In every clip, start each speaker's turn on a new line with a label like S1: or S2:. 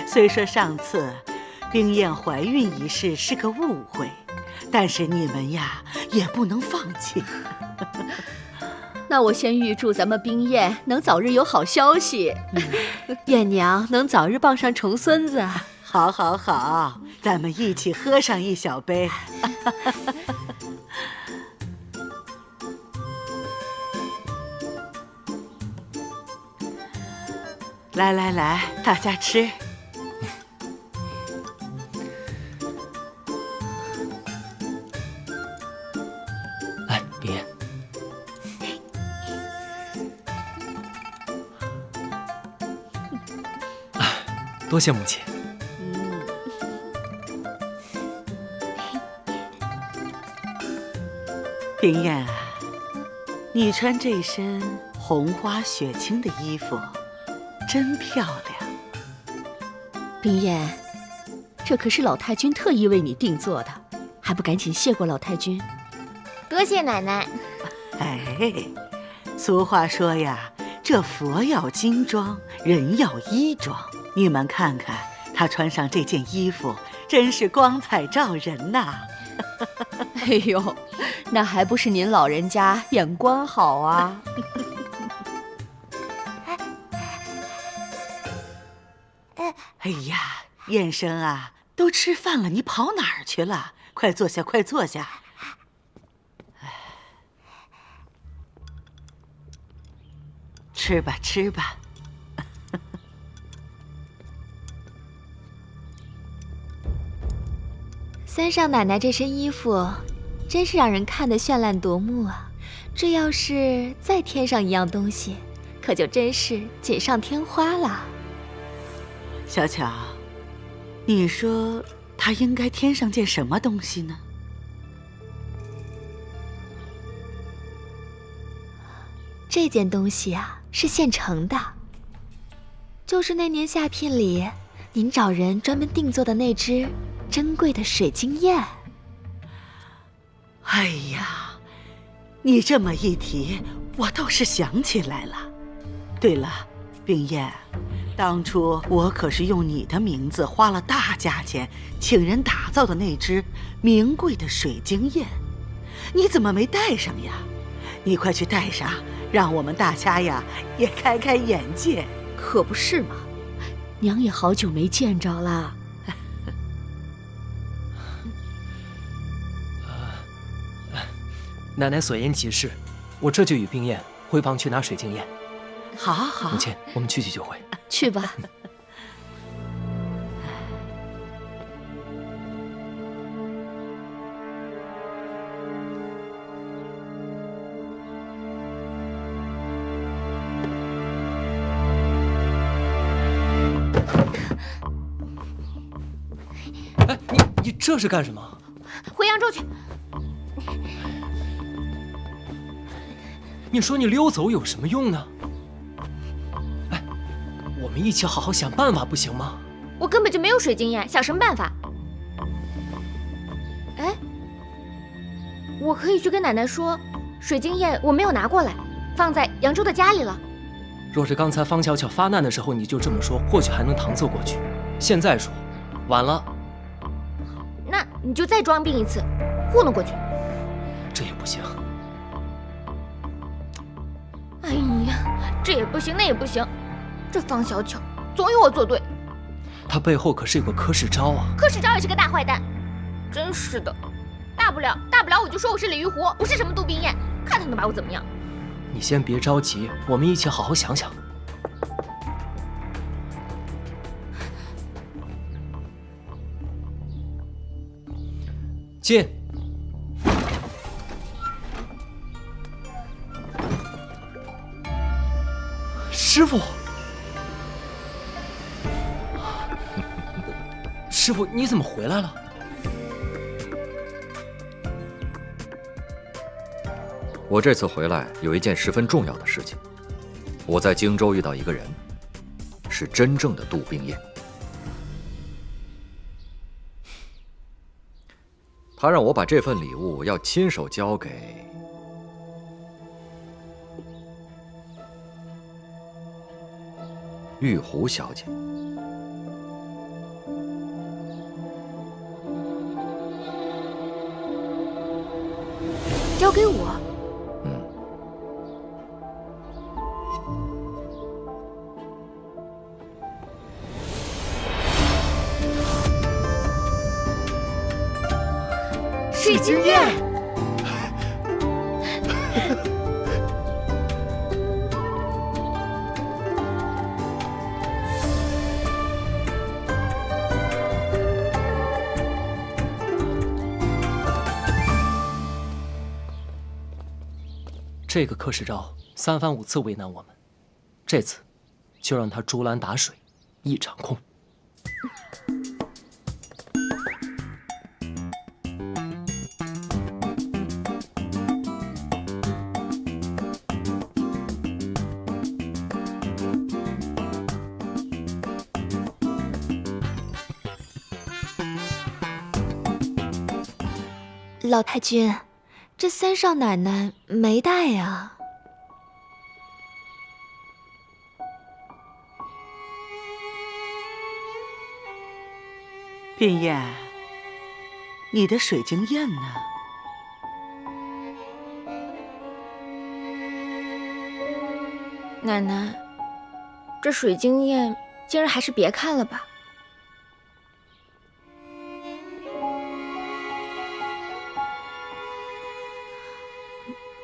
S1: 虽说上次冰燕怀孕一事是个误会，但是你们呀也不能放弃。
S2: 那我先预祝咱们冰燕能早日有好消息，燕娘能早日抱上重孙子。
S1: 好，好，好，咱们一起喝上一小杯。来来来，大家吃。
S3: 来，冰燕。多谢母亲。
S1: 冰燕啊，你穿这身红花雪青的衣服，真漂亮。
S2: 冰燕，这可是老太君特意为你定做的，还不赶紧谢过老太君？
S4: 多谢奶奶。
S1: 哎，俗话说呀，这佛要金装，人要衣装。你们看看，她穿上这件衣服，真是光彩照人呐！
S2: 哎呦，那还不是您老人家眼光好啊！
S1: 哎呀，燕生啊，都吃饭了，你跑哪儿去了？快坐下，快坐下。吃吧，吃吧。
S4: 三少奶奶这身衣服，真是让人看得绚烂夺目啊！这要是再添上一样东西，可就真是锦上添花了。
S1: 小巧，你说她应该添上件什么东西呢？
S4: 这件东西啊，是现成的，就是那年下聘里您找人专门定做的那只珍贵的水晶燕。
S1: 哎呀，你这么一提，我倒是想起来了。对了，冰燕，当初我可是用你的名字花了大价钱请人打造的那只名贵的水晶燕，你怎么没带上呀？你快去带上，让我们大家呀也开开眼界。
S2: 可不是嘛，娘也好久没见着了。
S3: 奶奶所言极是，我这就与冰燕回房去拿水晶燕。
S1: 好，好，
S3: 母亲，我们去就回。
S2: 去吧。
S3: 哎，你这是干什么？
S4: 回扬州去。
S3: 你说你溜走有什么用呢？哎，我们一起好好想办法不行吗？
S4: 我根本就没有水晶燕，想什么办法？哎，我可以去跟奶奶说，水晶燕我没有拿过来，放在扬州的家里了。
S3: 若是刚才方巧巧发难的时候你就这么说，或许还能搪塞过去。现在说，晚了。
S4: 那你就再装病一次，糊弄过去。
S3: 这也不行。
S4: 哎呀，这也不行，那也不行，这方小巧总有我作对。
S3: 他背后可是有个柯世昭啊！
S4: 柯世昭也是个大坏蛋，真是的。大不了我就说我是李玉湖，不是什么杜冰燕，看他能把我怎么样。
S3: 你先别着急，我们一起好好想想。进。师傅，师傅，你怎么回来了？
S5: 我这次回来有一件十分重要的事情。我在荆州遇到一个人，是真正的杜冰燕。他让我把这份礼物要亲手交给……玉壶小姐。
S4: 交给我。水晶焰。
S3: 这个柯世昭3番5次为难我们，这次就让他竹篮打水一场空。
S4: 老太君，这三少奶奶没带呀。
S1: 冰燕，你的水晶焰呢？
S6: 奶奶，这水晶焰今儿还是别看了吧。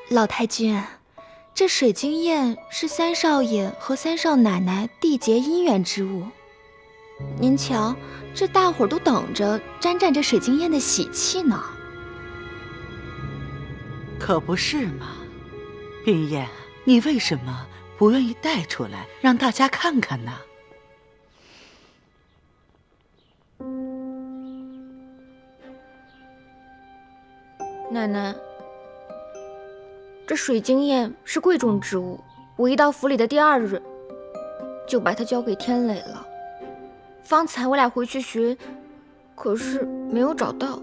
S4: 老太君，这水晶焰是三少爷和三少奶奶缔结姻缘之物。您瞧，这大伙儿都等着沾沾这水晶焰的喜气呢。
S1: 可不是嘛，冰燕，你为什么不愿意带出来让大家看看呢？
S6: 奶奶，这水晶焰是贵重之物，我一到府里的第2日，就把它交给天磊了。方才我俩回去寻，可是没有找到。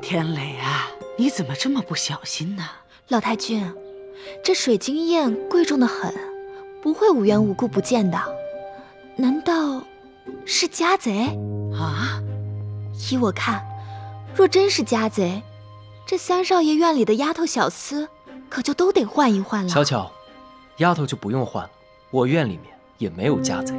S1: 天磊啊，你怎么这么不小心呢？
S4: 老太君，这水晶焰贵重的很，不会无缘无故不见的。难道是家贼
S1: 啊？
S4: 依我看，若真是家贼，这三少爷院里的丫头小厮可就都得换一换了。
S3: 小巧，丫头就不用换了，我院里面也没有家贼。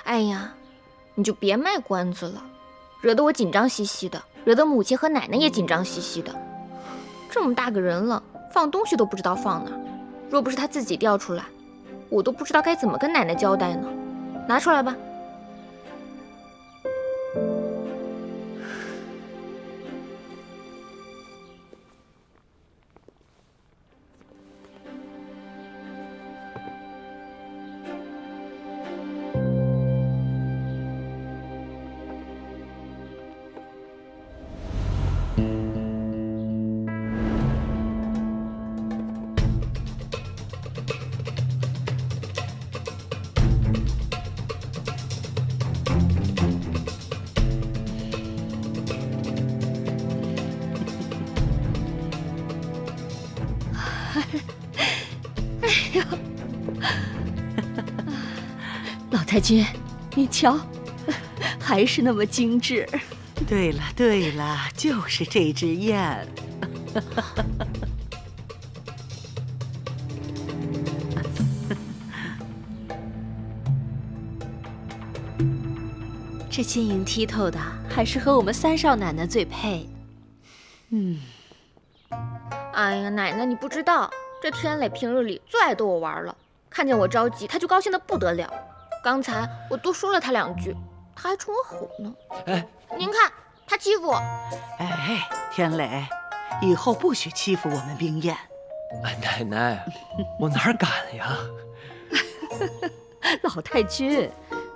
S6: 哎呀，你就别卖关子了，惹得我紧张兮兮的，惹得母亲和奶奶也紧张兮兮的。这么大个人了，放东西都不知道放哪儿，若不是他自己掉出来，我都不知道该怎么跟奶奶交代呢。拿出来吧。
S2: 老太君，你瞧，还是那么精致。
S1: 对了对了，就是这只燕。
S2: 这晶莹剔透的，还是和我们三少奶奶最配。
S6: 哎呀，奶奶你不知道，这天磊平日里最爱逗我玩了，看见我着急，他就高兴得不得了。刚才我多说了他2句，他还冲我吼呢。
S3: 哎，
S6: 您看他欺负我。
S1: 哎，天磊，以后不许欺负我们冰燕。
S3: 哎，奶奶，我哪敢呀？
S2: 老太君，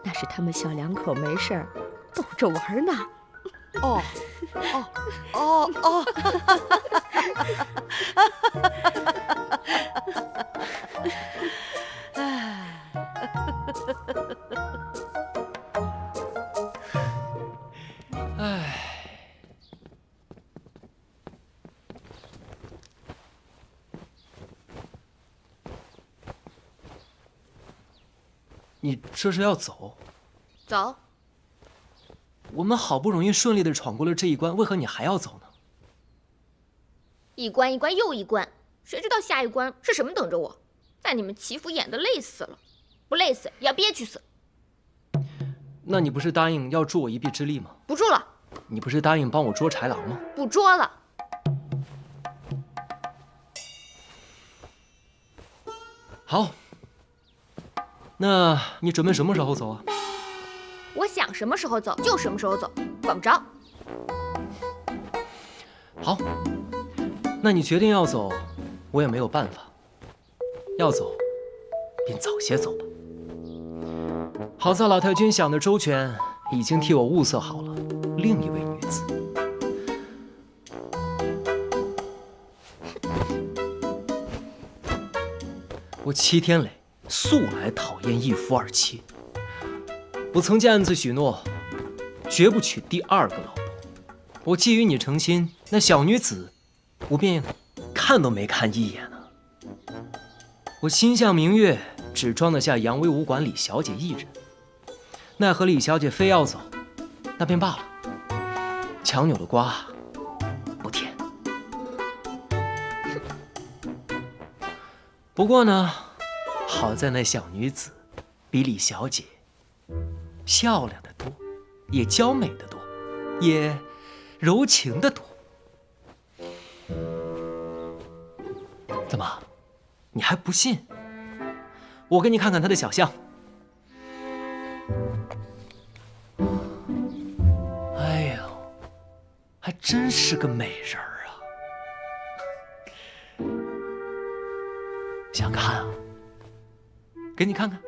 S2: 那是他们小两口没事儿逗着玩呢。
S1: 哦，哦，哦，哦。
S3: 你这是要走？
S6: 走。
S3: 我们好不容易顺利的闯过了这一关，为何你还要走呢？
S6: 一关一关又一关，谁知道下一关是什么等着我？在你们祈福演得累死了，不累死也要憋屈死。
S3: 那你不是答应要助我一臂之力吗？
S6: 不助了。
S3: 你不是答应帮我捉豺狼吗？
S6: 不捉了。
S3: 好，那你准备什么时候走啊？
S6: 我想什么时候走就什么时候走，管不着。
S3: 好，那你决定要走，我也没有办法。要走，便早些走吧。好在老太君想的周全，已经替我物色好了另一位女子。我齐天磊素来讨厌一夫二妻，我曾经暗自许诺，绝不娶第二个老婆。我既与你成亲，那小女子，我便看都没看一眼啊。我心向明月，只装得下扬威武馆李小姐一人，奈何李小姐非要走，那便罢了。强扭的瓜，不甜。不过呢，好在那小女子比李小姐漂亮得多，也娇美得多，也柔情得多。怎么，你还不信？我给你看看她的小象。哎呦，还真是个美人儿啊！想看啊？给你看看。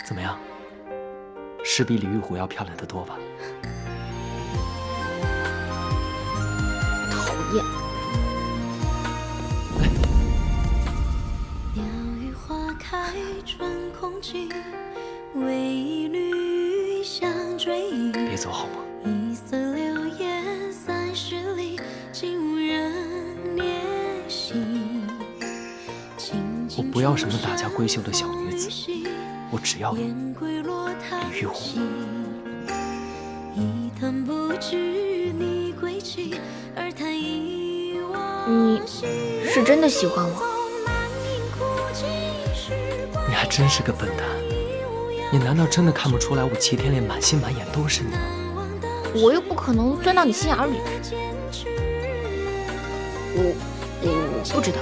S3: 怎么样？是比李玉虎要漂亮得多吧？
S6: 讨厌。
S7: 鸟语花开春空尽，为一缕香追忆。
S3: 别走好吗？
S7: 一色流烟30里，竟无人念心。
S3: 我不要什么大家闺秀的小女子，我只要李玉虎。
S6: 你是真的喜欢我？
S3: 你还真是个笨蛋！你难道真的看不出来我齐天烈满心满眼都是你吗？
S6: 我又不可能钻到你心眼里。我不知道。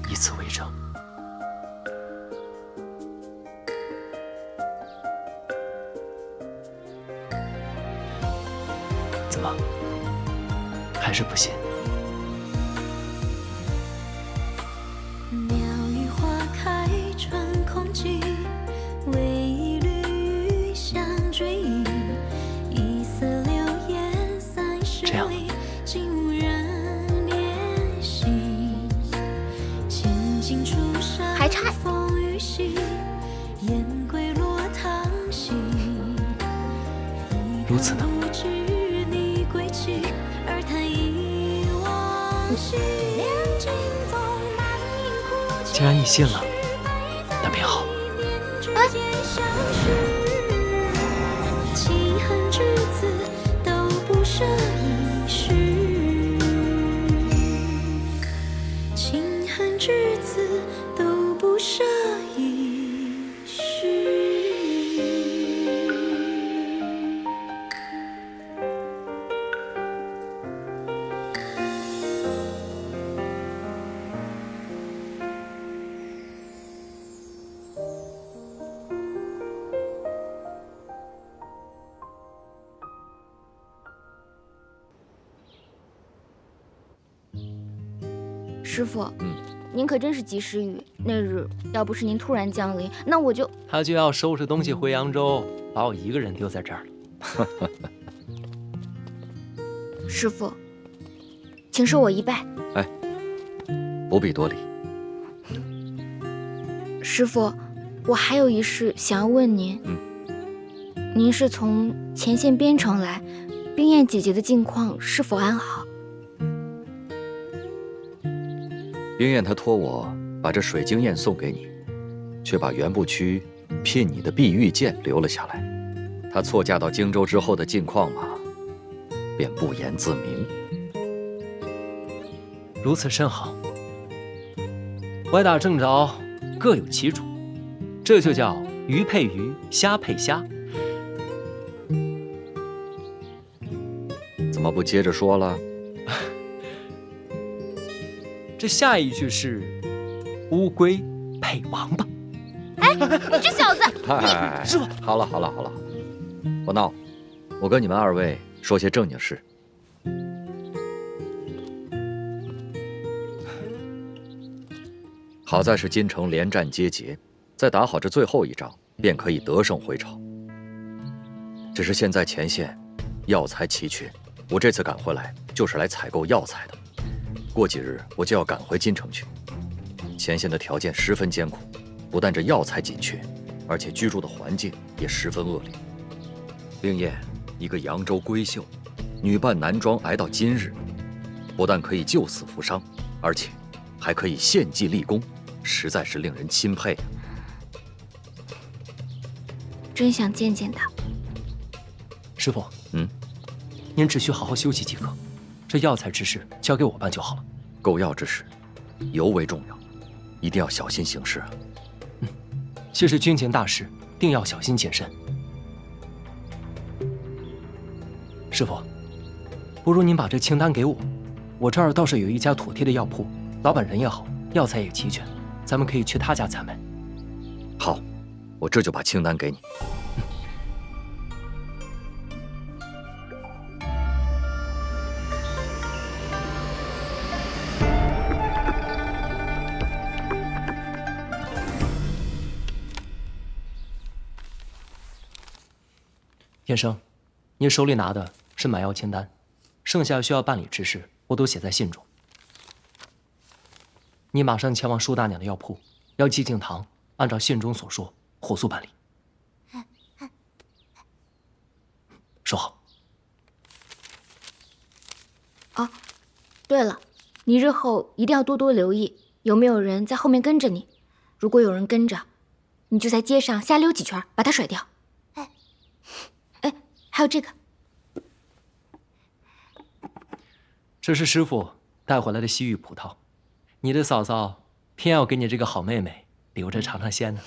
S3: 以此为证。怎么，还是不信？
S7: 鸟语花开春空尽，为一缕香追忆。一色流烟30里，竟无人念心。千金出山
S6: 还差
S7: 风雨洗，燕归落汤洗。
S3: 如此呢？既然你信了，那便好。
S7: 弃恨之子都不舍一世，情恨之子都不舍一世。
S6: 师傅，您可真是及时雨。那日要不是您突然降临，那我就……
S3: 他就要收拾东西回扬州，把我一个人丢在这儿了。
S6: 师傅，请受我一拜。
S5: 哎，不必多礼。
S6: 师傅，我还有一事想要问您。您是从前线边城来，冰燕姐姐的近况是否安好？
S5: 冰燕她托我把这水晶燕送给你，却把原部区聘你的碧玉剑留了下来。她错嫁到荆州之后的近况嘛，便不言自明。
S3: 如此甚好。歪打正着，各有其主，这就叫鱼配鱼，虾配虾。
S5: 怎么不接着说了？
S3: 这下一句是乌龟配王八。
S6: 哎，你这小子！
S5: 哎，
S3: 师傅，
S5: 好了好了好了，不闹，我跟你们二位说些正经事。好在是京城连战皆捷，再打好这最后一仗，便可以得胜回朝。只是现在前线药材奇缺，我这次赶回来就是来采购药材的。过几日我就要赶回京城去。前线的条件十分艰苦，不但这药材紧缺，而且居住的环境也十分恶劣。冰燕，一个扬州闺秀，女扮男装挨到今日，不但可以救死扶伤，而且还可以献计立功，实在是令人钦佩啊！
S6: 真想见见他。
S3: 师傅，
S5: 嗯，
S3: 您只需好好休息即可，这药材之事交给我办就好了。
S5: 购药之事尤为重要，一定要小心行事啊！
S3: 既是军情大事，定要小心谨慎。师傅，不如您把这清单给我，我这儿倒是有一家妥帖的药铺，老板人也好，药材也齐全，咱们可以去他家采买。
S5: 好，我这就把清单给你。
S3: 燕生，您手里拿的是买药清单，剩下需要办理之事，我都写在信中。你马上前往舒大娘的药铺，要季敬堂按照信中所说，火速办理。说好。
S6: 哦，对了，你日后一定要多多留意，有没有人在后面跟着你。如果有人跟着，你就在街上瞎溜几圈，把他甩掉。哎，还有这个，
S3: 这是师傅带回来的西域葡萄，你的嫂嫂偏要给你这个好妹妹留着尝尝鲜呢。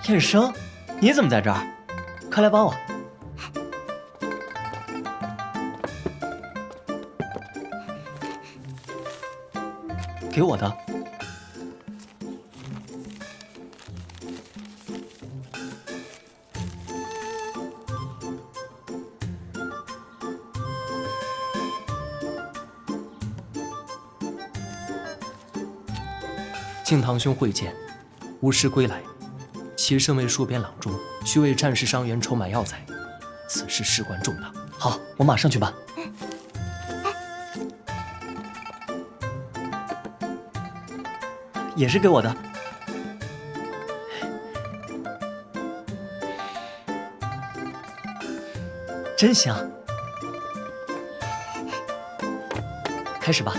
S8: 燕生，你怎么在这儿？快来帮我！给我的。
S3: 敬堂兄会见，无师归来，其身为戍边郎中，需为战事伤员筹买药材，此事事关重大。
S8: 好，我马上去办。也是给我的。真香。开始吧。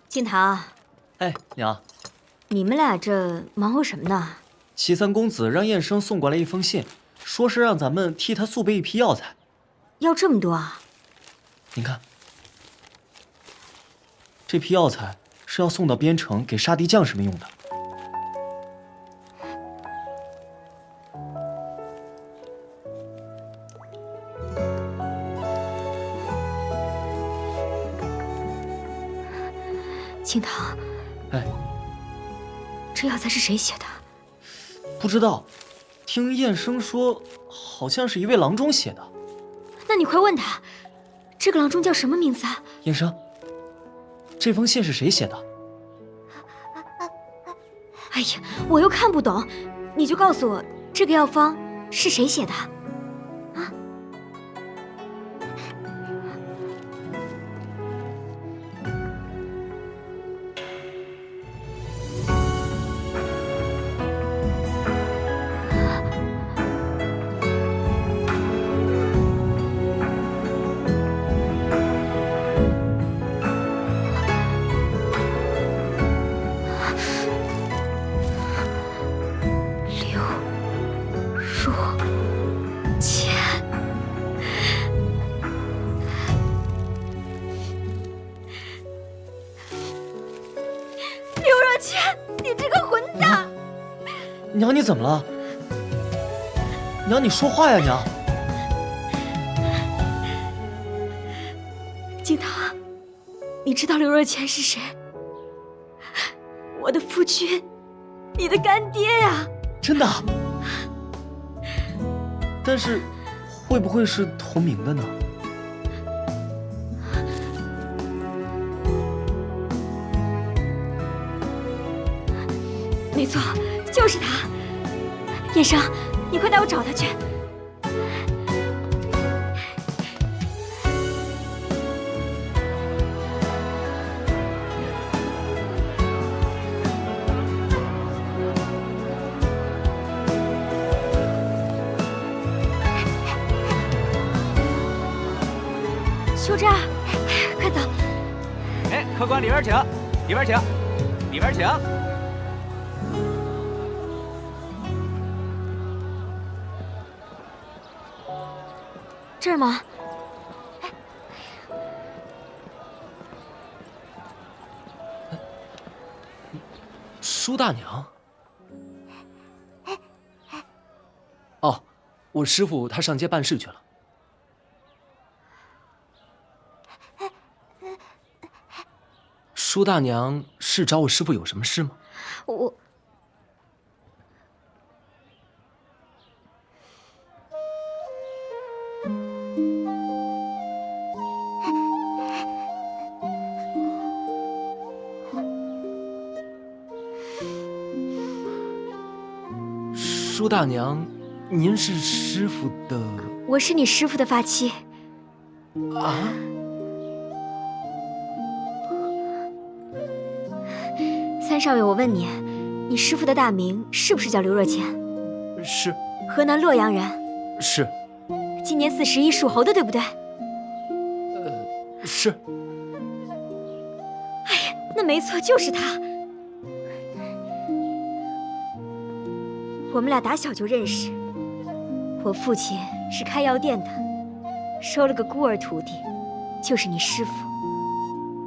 S9: 敬堂，
S8: 哎，娘，
S9: 你们俩这忙活什么呢？
S8: 齐三公子让燕生送过来一封信，说是让咱们替他速备一批药材。
S9: 要这么多啊？
S8: 您看，这批药材是要送到边城给杀敌将士们用的。
S9: 敬堂，
S8: 哎，
S9: 这药材是谁写的？
S8: 不知道，听燕生说，好像是一位郎中写的。
S9: 那你快问他，这个郎中叫什么名字啊？
S8: 燕生，这封信是谁写的？
S9: 哎呀，我又看不懂，你就告诉我这个药方是谁写的？啊？
S8: 娘，你怎么了？娘，你说话呀，娘！
S9: 敬堂，你知道刘若谦是谁？我的夫君，你的干爹呀！
S8: 真的？但是，会不会是同名的呢？
S9: 没错，就是他。燕生，你快带我找他去。休战，快走！
S10: 哎，客官里边请，里边请，里边请。
S9: 这儿吗？
S3: 舒大娘。哦，我师父他上街办事去了。舒大娘是找我师父有什么事吗？
S9: 我。
S3: 舒大娘，您是师父的？
S9: 我是你师父的发妻。
S3: 啊？
S9: 三少爷，我问你，你师父的大名是不是叫刘若谦？
S3: 是。
S9: 河南洛阳人。
S3: 是。
S9: 今年41，属猴的，对不对？
S3: 是。
S9: 哎呀，那没错，就是他。我们俩打小就认识，我父亲是开药店的，收了个孤儿徒弟，就是你师父。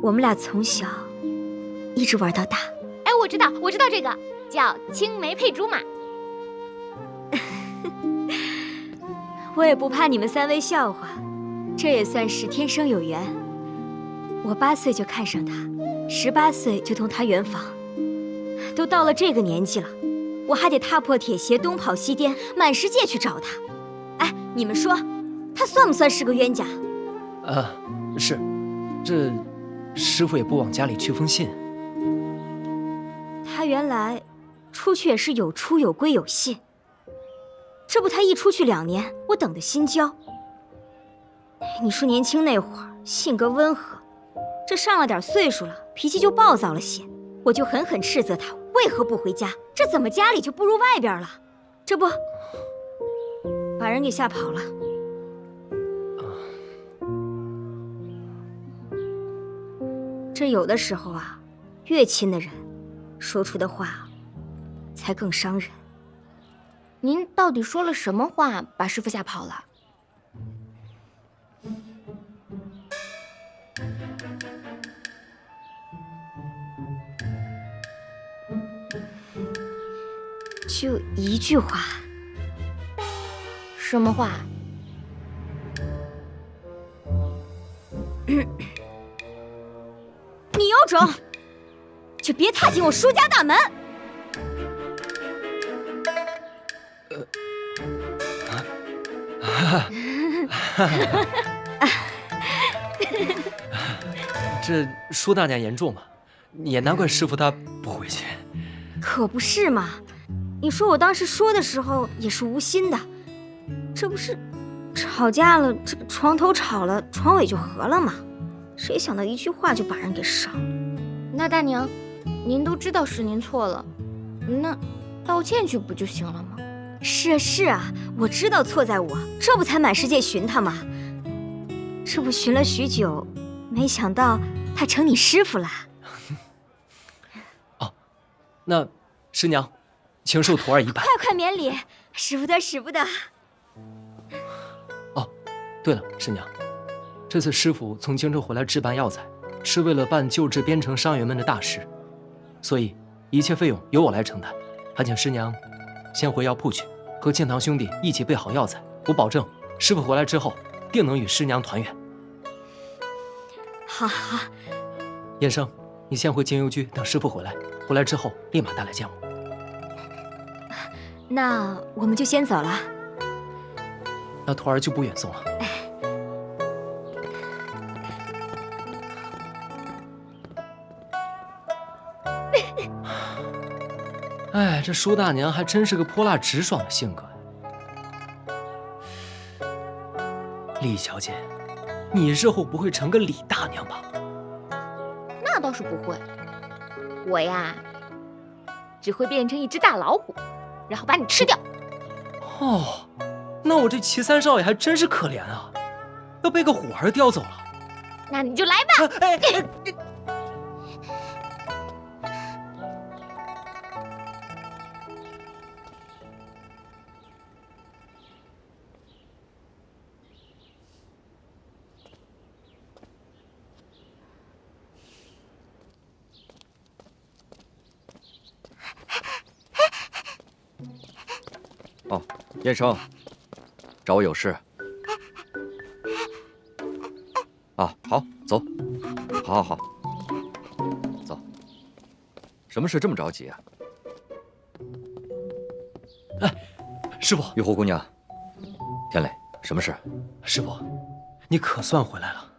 S9: 我们俩从小一直玩到大。
S6: 哎，我知道这个叫青梅配竹马。
S9: 我也不怕你们三位笑话，这也算是天生有缘。我8岁就看上他， 18岁就同他圆房，都到了这个年纪了，我还得踏破铁鞋东跑西颠，满世界去找他。哎，你们说，他算不算是个冤家？
S3: 是，这师傅也不往家里去封信。
S9: 他原来出去也是有出有归有信，这不他一出去2年，我等得心焦。你说年轻那会儿性格温和，这上了点岁数了，脾气就暴躁了些，我就狠狠斥责他为何不回家，这怎么家里就不如外边了？这不把人给吓跑了。这有的时候啊，越亲的人说出的话才更伤人。
S6: 您到底说了什么话把师傅吓跑了？
S9: 就一句话。
S6: 什么话？
S9: 你有种，就别踏进我舒家大门！
S3: 这舒大娘言重嘛，也难怪师傅他不回去。
S9: 可不是嘛，你说我当时说的时候也是无心的，这不是吵架了，这个床头吵了，床尾就和了吗？谁想到一句话就把人给伤了。
S6: 那大娘，您都知道是您错了，那道歉去不就行了吗？
S9: 是啊是啊，我知道错在我，这不才满世界寻他吗？这不寻了许久，没想到他成你师傅了。
S3: 哦，那师娘，请受徒儿一拜。
S9: 快免礼，使不得使不得。
S3: 哦，对了，师娘，这次师傅从荆州回来置办药材，是为了办救治边城伤员们的大事，所以一切费用由我来承担。还请师娘先回药铺去，和建堂兄弟一起备好药材。我保证，师傅回来之后，定能与师娘团圆。
S9: 好好。
S3: 燕生，你先回京邮居，等师傅回来。回来之后，立马带来见我。
S9: 那我们就先走了。
S3: 那徒儿就不远送了。哎，这舒大娘还真是个泼辣直爽的性格呀。李小姐，你日后不会成个李大娘吧？
S6: 那倒是不会，我呀，只会变成一只大老虎，然后把你吃掉。
S3: 哦，那我这齐三少爷还真是可怜啊，要被个虎儿叼走了。
S6: 那你就来吧。
S5: 哦，燕生，找我有事。啊，好，走，好，走。什么事这么着急啊？
S3: 哎，师傅，
S5: 玉湖姑娘，天磊，什么事？
S3: 师傅，你可算回来了。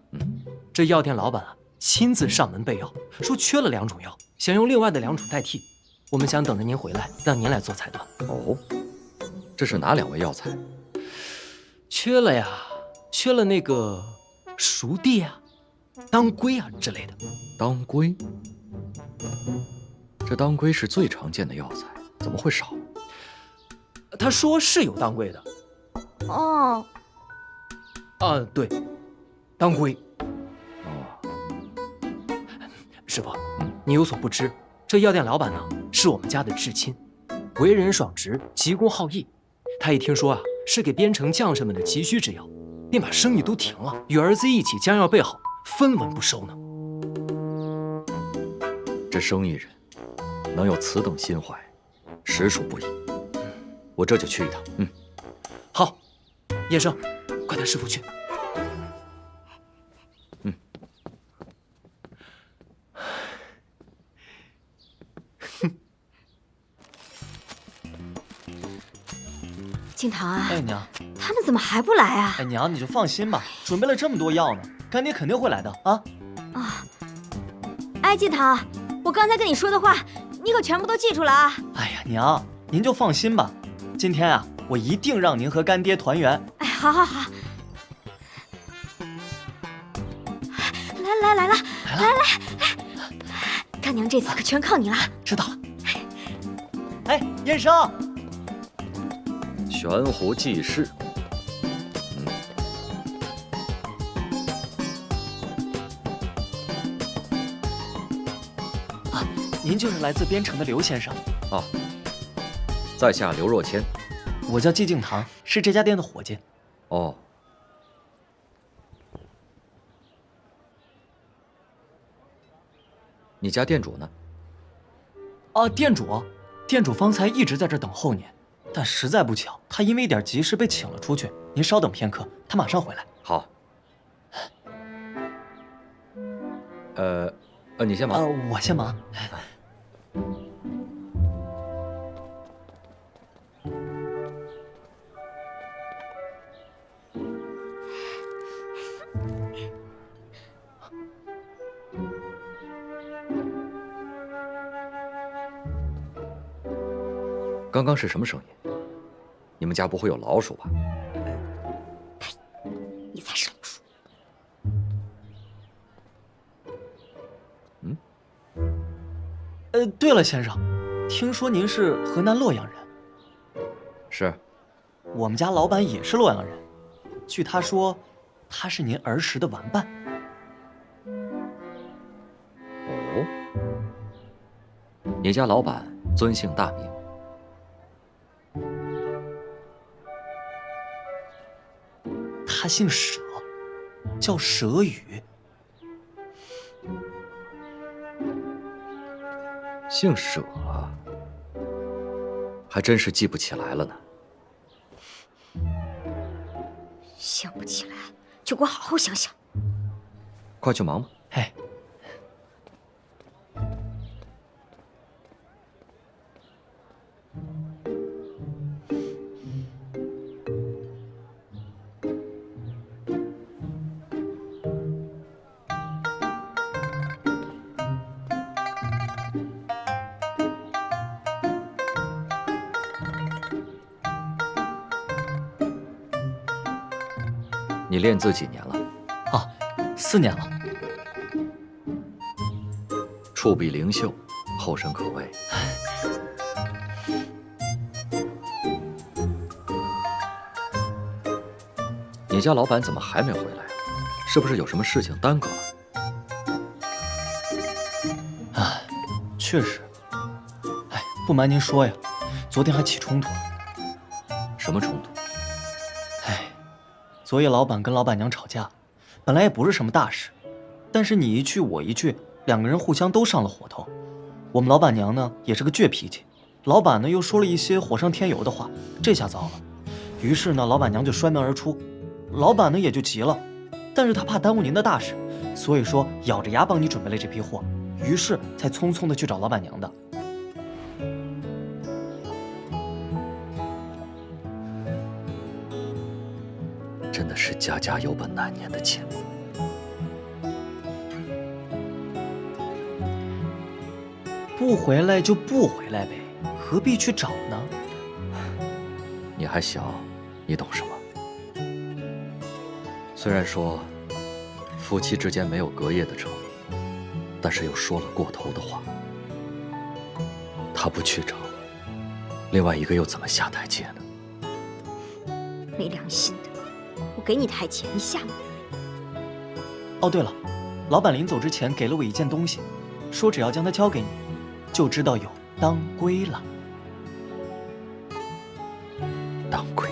S3: 这药店老板啊，亲自上门备药，说缺了2种药，想用另外的2种代替。我们想等着您回来，让您来做裁断。
S5: 哦，这是哪2味药材？
S3: 缺了呀，缺了那个熟地啊、当归啊之类的。
S5: 当归？这当归是最常见的药材，怎么会少？
S3: 他说是有当归的。
S6: 哦，
S3: 啊，对，当归。
S5: 哦，
S3: 师傅，你有所不知，这药店老板呢是我们家的至亲，为人爽直，急公好义。他一听说啊是给边城将士们的急需之药，便把生意都停了，与儿子一起将药备好，分文不收呢。
S5: 这生意人能有此等心怀，实属不易。我这就去一趟。
S3: 好，叶生，快带师傅去。
S9: 静堂啊，
S8: 哎，娘，
S9: 他们怎么还不来啊？
S8: 哎，娘，你就放心吧，准备了这么多药呢，干爹肯定会来的啊。
S9: 啊，哎，静堂，我刚才跟你说的话，你可全部都记住了啊。
S8: 哎呀，娘，您就放心吧，今天啊，我一定让您和干爹团圆。
S9: 哎，好好好。来了，干娘这次可全靠你了。
S8: 知道了。哎，燕生，
S5: 悬壶济世。
S8: 您就是来自边城的刘先生
S5: 啊。在下刘若谦，
S8: 我叫季敬堂，是这家店的伙计。
S5: 哦。你家店主呢？
S8: 哦，店主方才一直在这等候您，但实在不巧，他因为一点急事被请了出去。您稍等片刻，他马上回来。
S5: 好。你先忙。
S8: 我先忙。
S5: 刚刚是什么声音？你们家不会有老鼠吧？
S9: 呸！你才是老鼠。
S8: 对了，先生，听说您是河南洛阳人。
S5: 是。
S8: 我们家老板也是洛阳人，据他说，他是您儿时的玩伴。
S5: 哦。你家老板尊姓大名？
S8: 他姓佘，叫佘宇。
S5: 姓佘啊，还真是记不起来了呢。
S9: 想不起来，就给我好好想想。
S5: 快去忙吧。
S8: 哎。
S5: 你练字几年了？
S8: 啊，4年了。
S5: 触笔灵秀，后生可畏。你家老板怎么还没回来啊？是不是有什么事情耽搁了？
S8: 哎，确实。哎，不瞒您说呀，昨天还起冲突了。
S5: 什么冲突？
S8: 昨夜老板跟老板娘吵架，本来也不是什么大事，但是你一句我一句，两个人互相都上了火头。我们老板娘呢也是个倔脾气，老板呢又说了一些火上添油的话，这下糟了。于是呢，老板娘就摔门而出，老板呢也就急了，但是他怕耽误您的大事，所以说咬着牙帮你准备了这批货，于是才匆匆的去找老板娘的。
S5: 真的是家家有本难念的经。
S8: 不回来就不回来呗，何必去找呢？
S5: 你还小，你懂什么？虽然说夫妻之间没有隔夜的仇，但是又说了过头的话。他不去找，另外一个又怎么下台阶呢？
S9: 没良心的！我给你台阶，你下吗？
S8: 哦，对了，老板临走之前给了我一件东西，说只要将它交给你，就知道有当归了。
S5: 当归。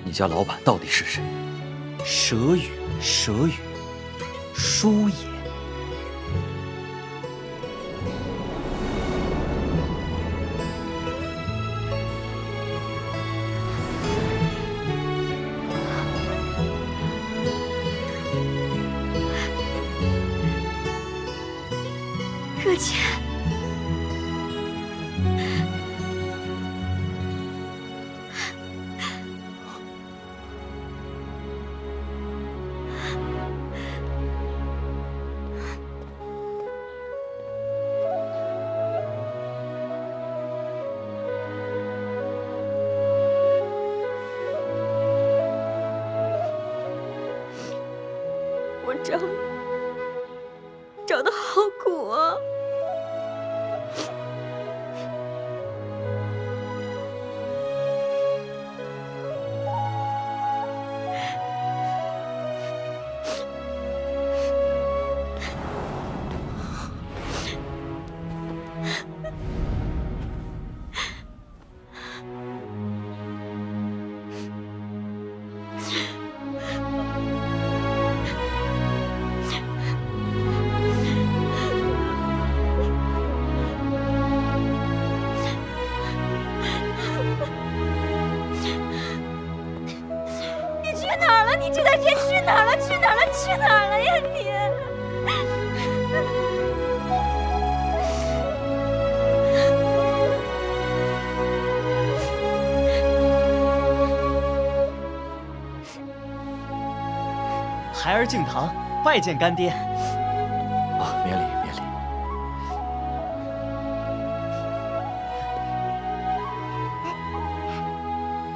S5: 你家老板到底是谁？
S8: 佘宇，
S3: 叔也。
S9: 若谦，我找的好苦啊！你这段时间去哪儿了？去哪儿了？去哪儿了呀你？
S8: 孩儿敬堂，拜见干爹。
S5: 啊，免礼免礼。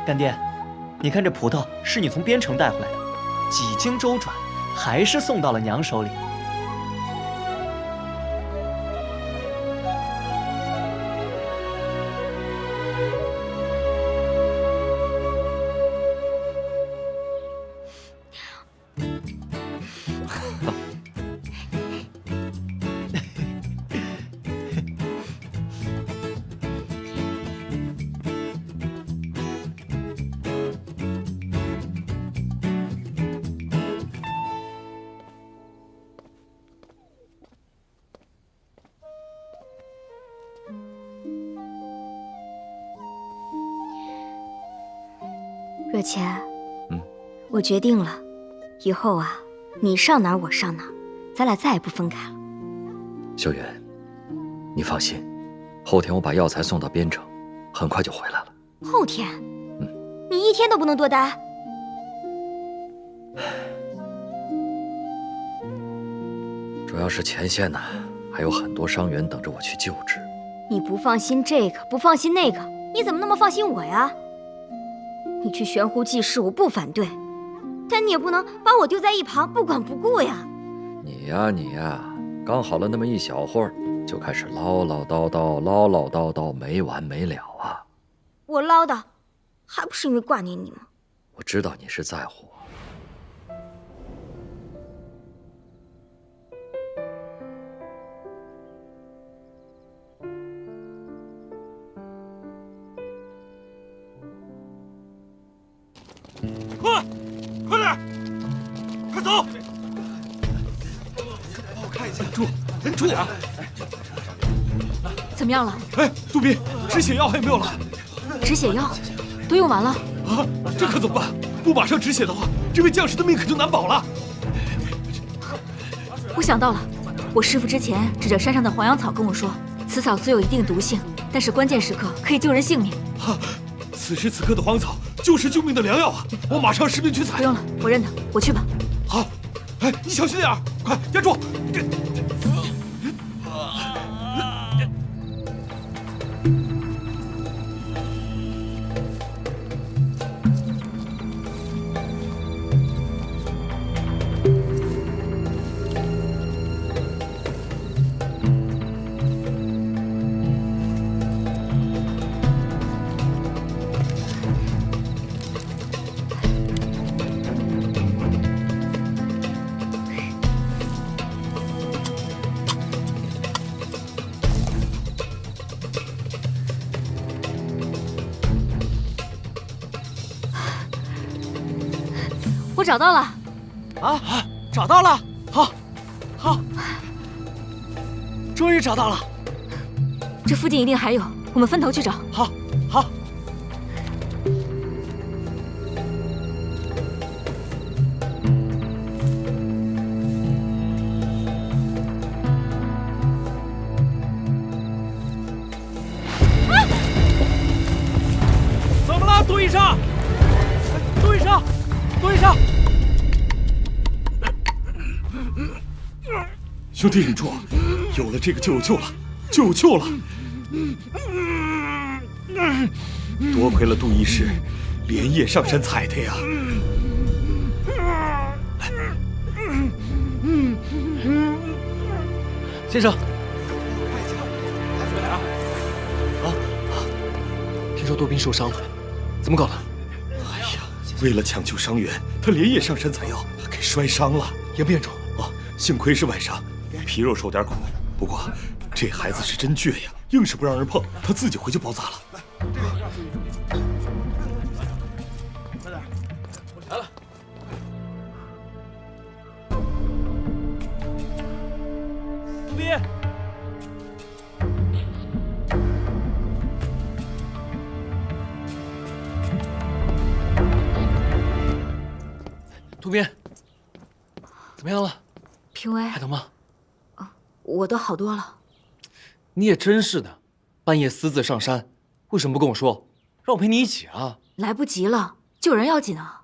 S8: 干爹，你看这葡萄是你从边城带回来的，几经周转，还是送到了娘手里。
S9: 若谦，我决定了，以后啊，你上哪儿我上哪儿，咱俩再也不分开了。
S5: 秀云，你放心，后天我把药材送到边城，很快就回来了。
S9: 后天？你一天都不能多待？
S5: 主要是前线呢，还有很多伤员等着我去救治。
S9: 你不放心这个，不放心那个，你怎么那么放心我呀？你去悬壶济世，我不反对，但你也不能把我丢在一旁不管不顾呀。
S5: 你呀，刚好了那么一小会儿，就开始唠唠叨叨，没完没了啊！
S9: 我唠叨，还不是因为挂念你吗？
S5: 我知道你是在乎我。
S11: 快点，快走！帮我看一下，住点。
S2: 怎么样了？
S11: 哎，杜宾，止血药还有没有了？
S2: 止血药都用完了
S11: 啊！这可怎么办？不马上止血的话，这位将士的命可就难保了。
S2: 我想到了，我师父之前指着山上的黄杨草跟我说，此草虽有一定毒性，但是关键时刻可以救人性命。
S11: 此时此刻的黄草就是救命的良药啊！我马上士兵去采。
S2: 不用了，我认得，我去吧。
S11: 好，哎，你小心点儿，快压住！
S2: 我找到了。
S8: 啊，找到了！好，
S10: 终于找到了。
S9: 这附近一定还有，我们分头去找。
S10: 好，好。怎么了，杜医生？杜医生，杜医生！
S11: 兄弟，忍住，有了这个就有救了，就有救了。多亏了杜医师连夜上山采的呀。来，
S3: 先生，听说多斌受伤了，怎么搞的？
S11: 哎呀，为了抢救伤员，他连夜上山采药，给摔伤了，
S3: 严不严重？
S11: 哦，幸亏是外伤，皮肉受点苦。不过这孩子是真倔呀，硬是不让人碰，他自己回去包扎了。
S3: 来了。杜斌，杜斌，怎么样了？
S9: 评委，
S3: 还疼吗？
S9: 我都好多了。
S3: 你也真是的，半夜私自上山，为什么不跟我说，让我陪你一起啊？
S9: 来不及了，救人要紧啊！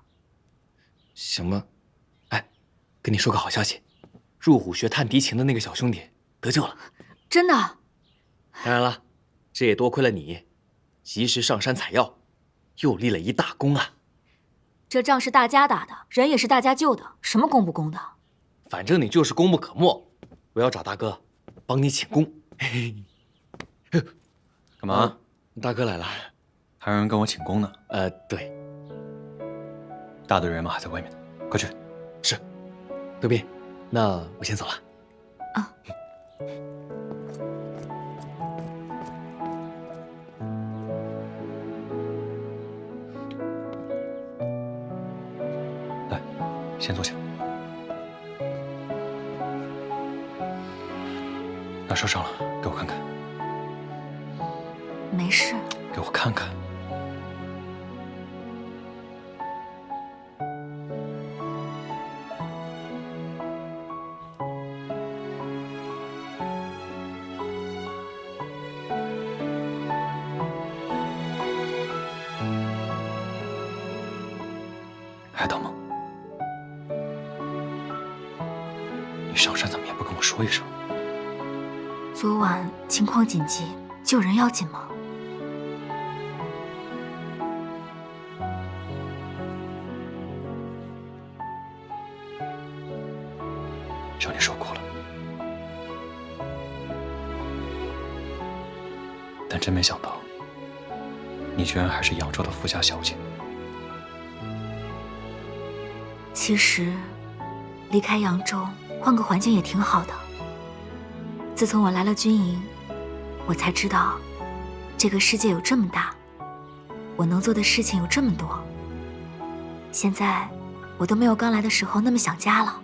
S3: 行吧，哎，跟你说个好消息，入虎学探敌情的那个小兄弟得救了。
S9: 真的？
S3: 当然了，这也多亏了你，及时上山采药，又立了一大功啊。
S9: 这仗是大家打的，人也是大家救的，什么功不功的？
S3: 反正你就是功不可没，我要找大哥帮你请功。
S8: 干嘛？
S3: 大哥来了，
S8: 还有人跟我请功呢。
S3: 对，
S8: 大队人马还在外面呢，快去。
S3: 是，德斌，那我先走了。
S9: 啊。
S8: 来，先坐下。哪受伤了？给我看看。
S9: 没事。
S8: 给我看看。还疼吗？你上山怎么也不跟我说一声？
S9: 昨晚情况紧急，救人要紧吗？
S8: 少你受苦了，但真没想到，你居然还是扬州的富家小姐。
S9: 其实，离开扬州，换个环境也挺好的。自从我来了军营，我才知道，这个世界有这么大，我能做的事情有这么多。现在，我都没有刚来的时候那么想家了。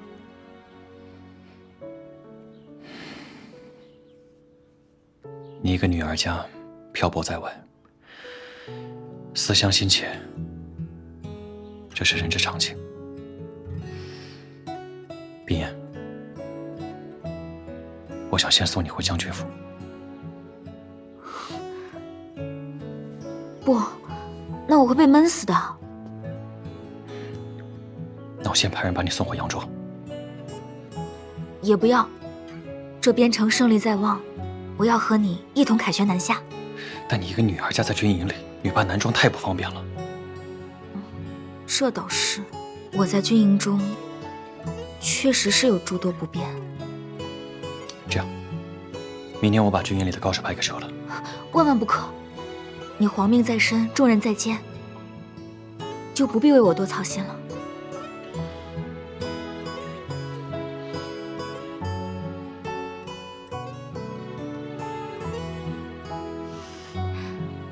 S8: 你一个女儿家，漂泊在外，思乡心切，这是人之常情。冰燕，我想先送你回将军府。
S9: 不，那我会被闷死的。
S8: 那我先派人把你送回扬州。
S9: 也不要，这边城胜利在望，我要和你一同凯旋南下。
S8: 但你一个女儿家在军营里，女扮男装太不方便了。
S9: 这倒是，我在军营中确实是有诸多不便。
S8: 这样，明年我把军营里的告示牌给撤了。
S9: 万万不可！你皇命在身，重任在肩，就不必为我多操心了。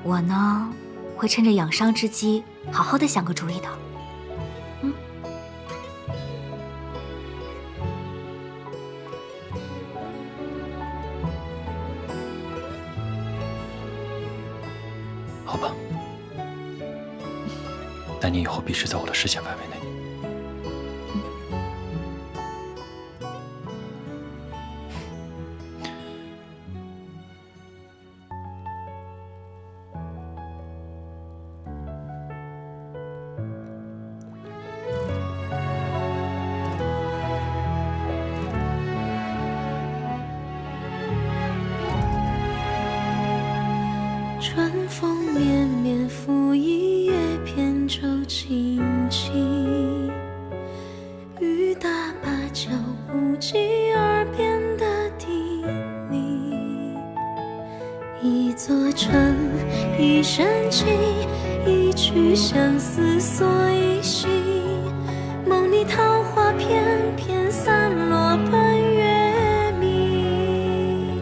S9: 我呢，会趁着养伤之机，好好的想个主意的。
S12: 好吧，但你以后必须在我的视线范围内。
S7: 春风绵绵拂一叶扁舟轻轻，雨打芭蕉不及耳边的叮咛。一座城，一生情，一曲相思锁一心。梦里桃花片片散落奔月明，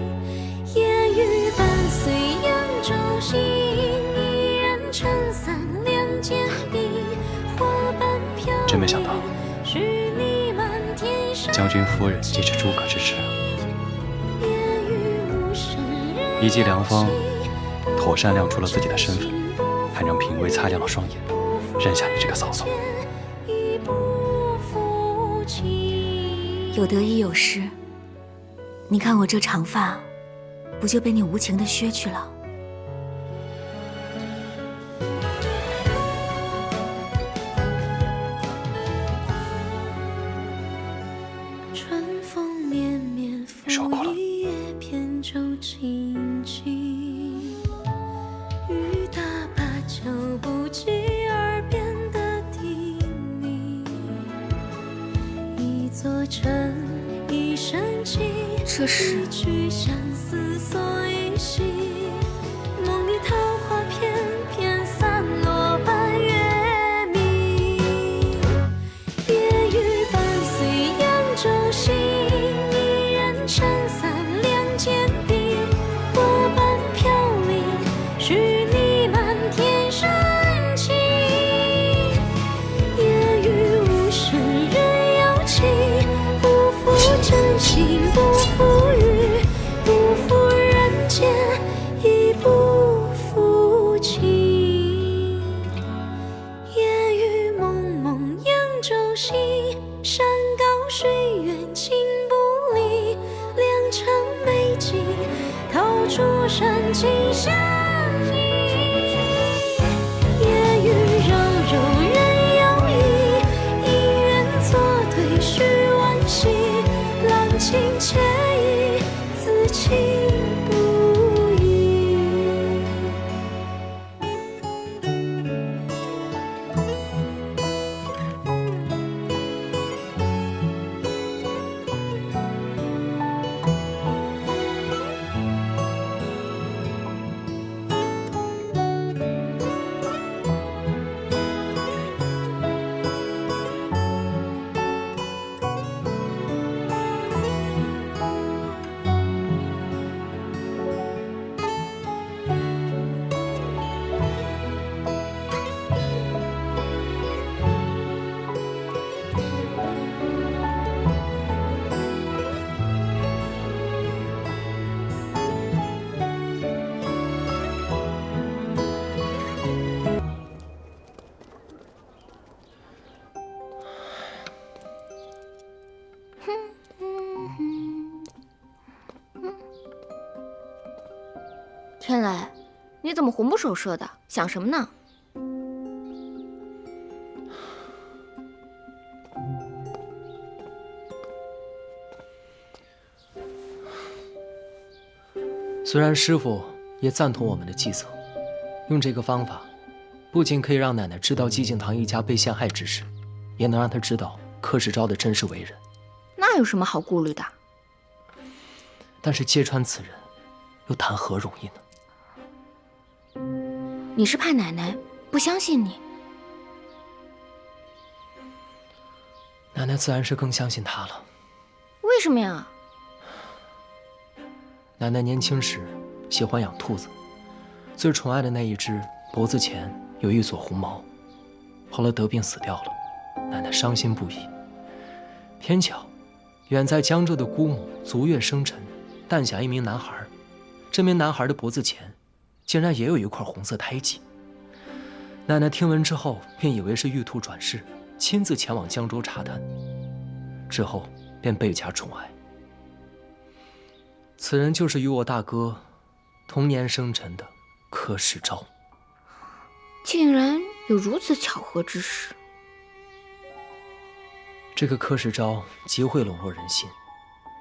S7: 夜雨伴随扬州行，一人撑伞两肩并，花瓣飘零。
S12: 真没想到，将军夫人既是诸葛之耻，一骑良方，妥善亮出了自己的身份，还让嫔尉擦亮了双眼，认下你这个嫂嫂。
S9: 有得亦有失，你看我这长发，不就被你无情的削去了？
S7: 春风绵绵拂一叶扁舟轻轻，雨打芭蕉不及耳边的叮咛。一座城，一生情，
S9: 这是
S7: 一曲相思锁一心。梦里桃花片片散落半月明，夜雨伴随扬州行，一人撑伞两肩并，花瓣飘零，许你满天深情。夜雨无声人有情，不负真心不负雨，不负人间亦不负情。烟雨蒙蒙扬州行，山高水远情不离，良辰美景透出深情相依。夜雨柔柔人有意，姻缘错对须惋惜，郎情妾意此情不移。天雷，你怎么魂不守舍的？想什么呢？
S3: 虽然师傅也赞同我们的计策，用这个方法，不仅可以让奶奶知道寂静堂一家被陷害之事，也能让她知道柯世昭的真实为人。
S6: 那有什么好顾虑的？
S3: 但是揭穿此人，又谈何容易呢？
S6: 你是怕奶奶不相信你？
S3: 奶奶自然是更相信他了。
S6: 为什么呀？
S3: 奶奶年轻时喜欢养兔子，最宠爱的那一只脖子前有一撮红毛，后来得病死掉了，奶奶伤心不已。偏巧，远在江浙的姑母足月生辰，诞下一名男孩，这名男孩的脖子前竟然也有一块红色胎记。奶奶听闻之后，便以为是玉兔转世，亲自前往江州查探，之后便倍加宠爱。此人就是与我大哥同年生辰的柯世昭。
S6: 竟然有如此巧合之事。
S3: 这个柯世昭极会笼络人心，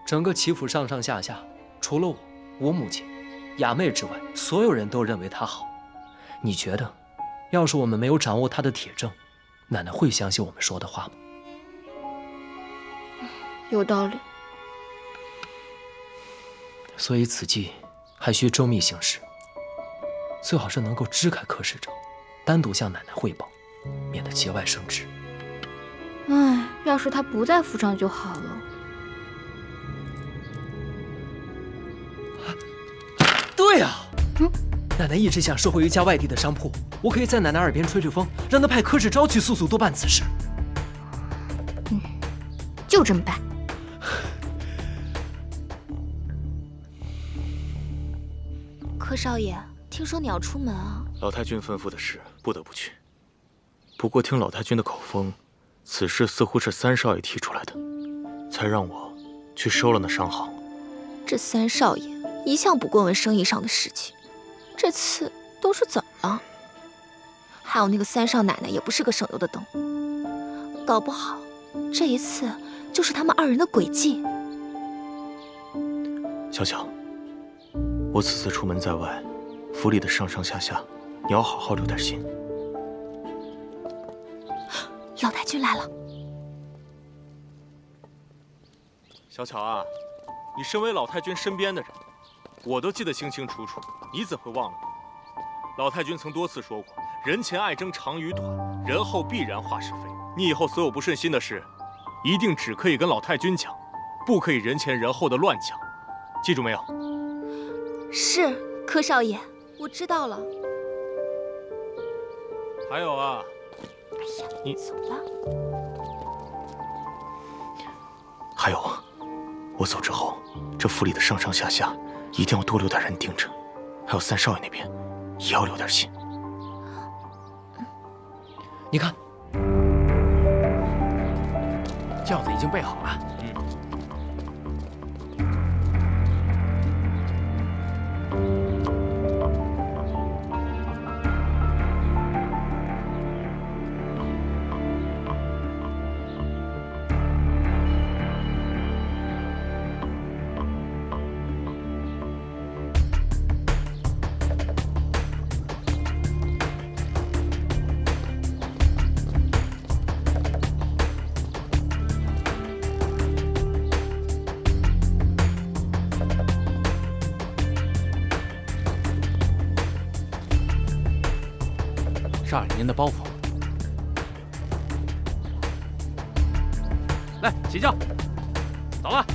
S3: 整个齐府上上下下，除了我母亲、雅妹之外，所有人都认为他好。你觉得，要是我们没有掌握他的铁证，奶奶会相信我们说的话吗？
S6: 有道理。
S3: 所以此计还需周密行事，最好是能够支开柯世昭，单独向奶奶汇报，免得节外生枝。
S6: 唉，要是他不在府上就好了。
S3: 对呀，奶奶一直想收回一家外地的商铺，我可以在奶奶耳边吹吹风，让她派柯世昭去速速督办此事。
S6: 就这么办。
S4: 柯少爷，听说你要出门啊？
S11: 老太君吩咐的事，不得不去。不过听老太君的口风，此事似乎是三少爷提出来的，才让我去收了那商行。
S4: 这三少爷一向不过问生意上的事情，这次都是怎么了？还有那个三少奶奶也不是个省油的灯，搞不好这一次就是他们二人的诡计。
S11: 小巧，我此次出门在外，府里的上上下下，你要好好留点心。
S4: 老太君来了。
S11: 小巧啊，你身为老太君身边的人，我都记得清清楚楚，你怎会忘了呢？老太君曾多次说过，人前爱争长与短，人后必然话是非。你以后所有不顺心的事，一定只可以跟老太君讲，不可以人前人后的乱讲，记住没有？
S4: 是，柯少爷，我知道了。
S11: 还有啊，
S4: 哎呀，
S11: 你
S4: 走了。
S11: 还有，我走之后，这府里的上上下下一定要多留点人盯着，还有三少爷那边也要留点心。
S3: 你看，
S10: 轿子已经备好了。少爷您的包袱，来起轿，走了。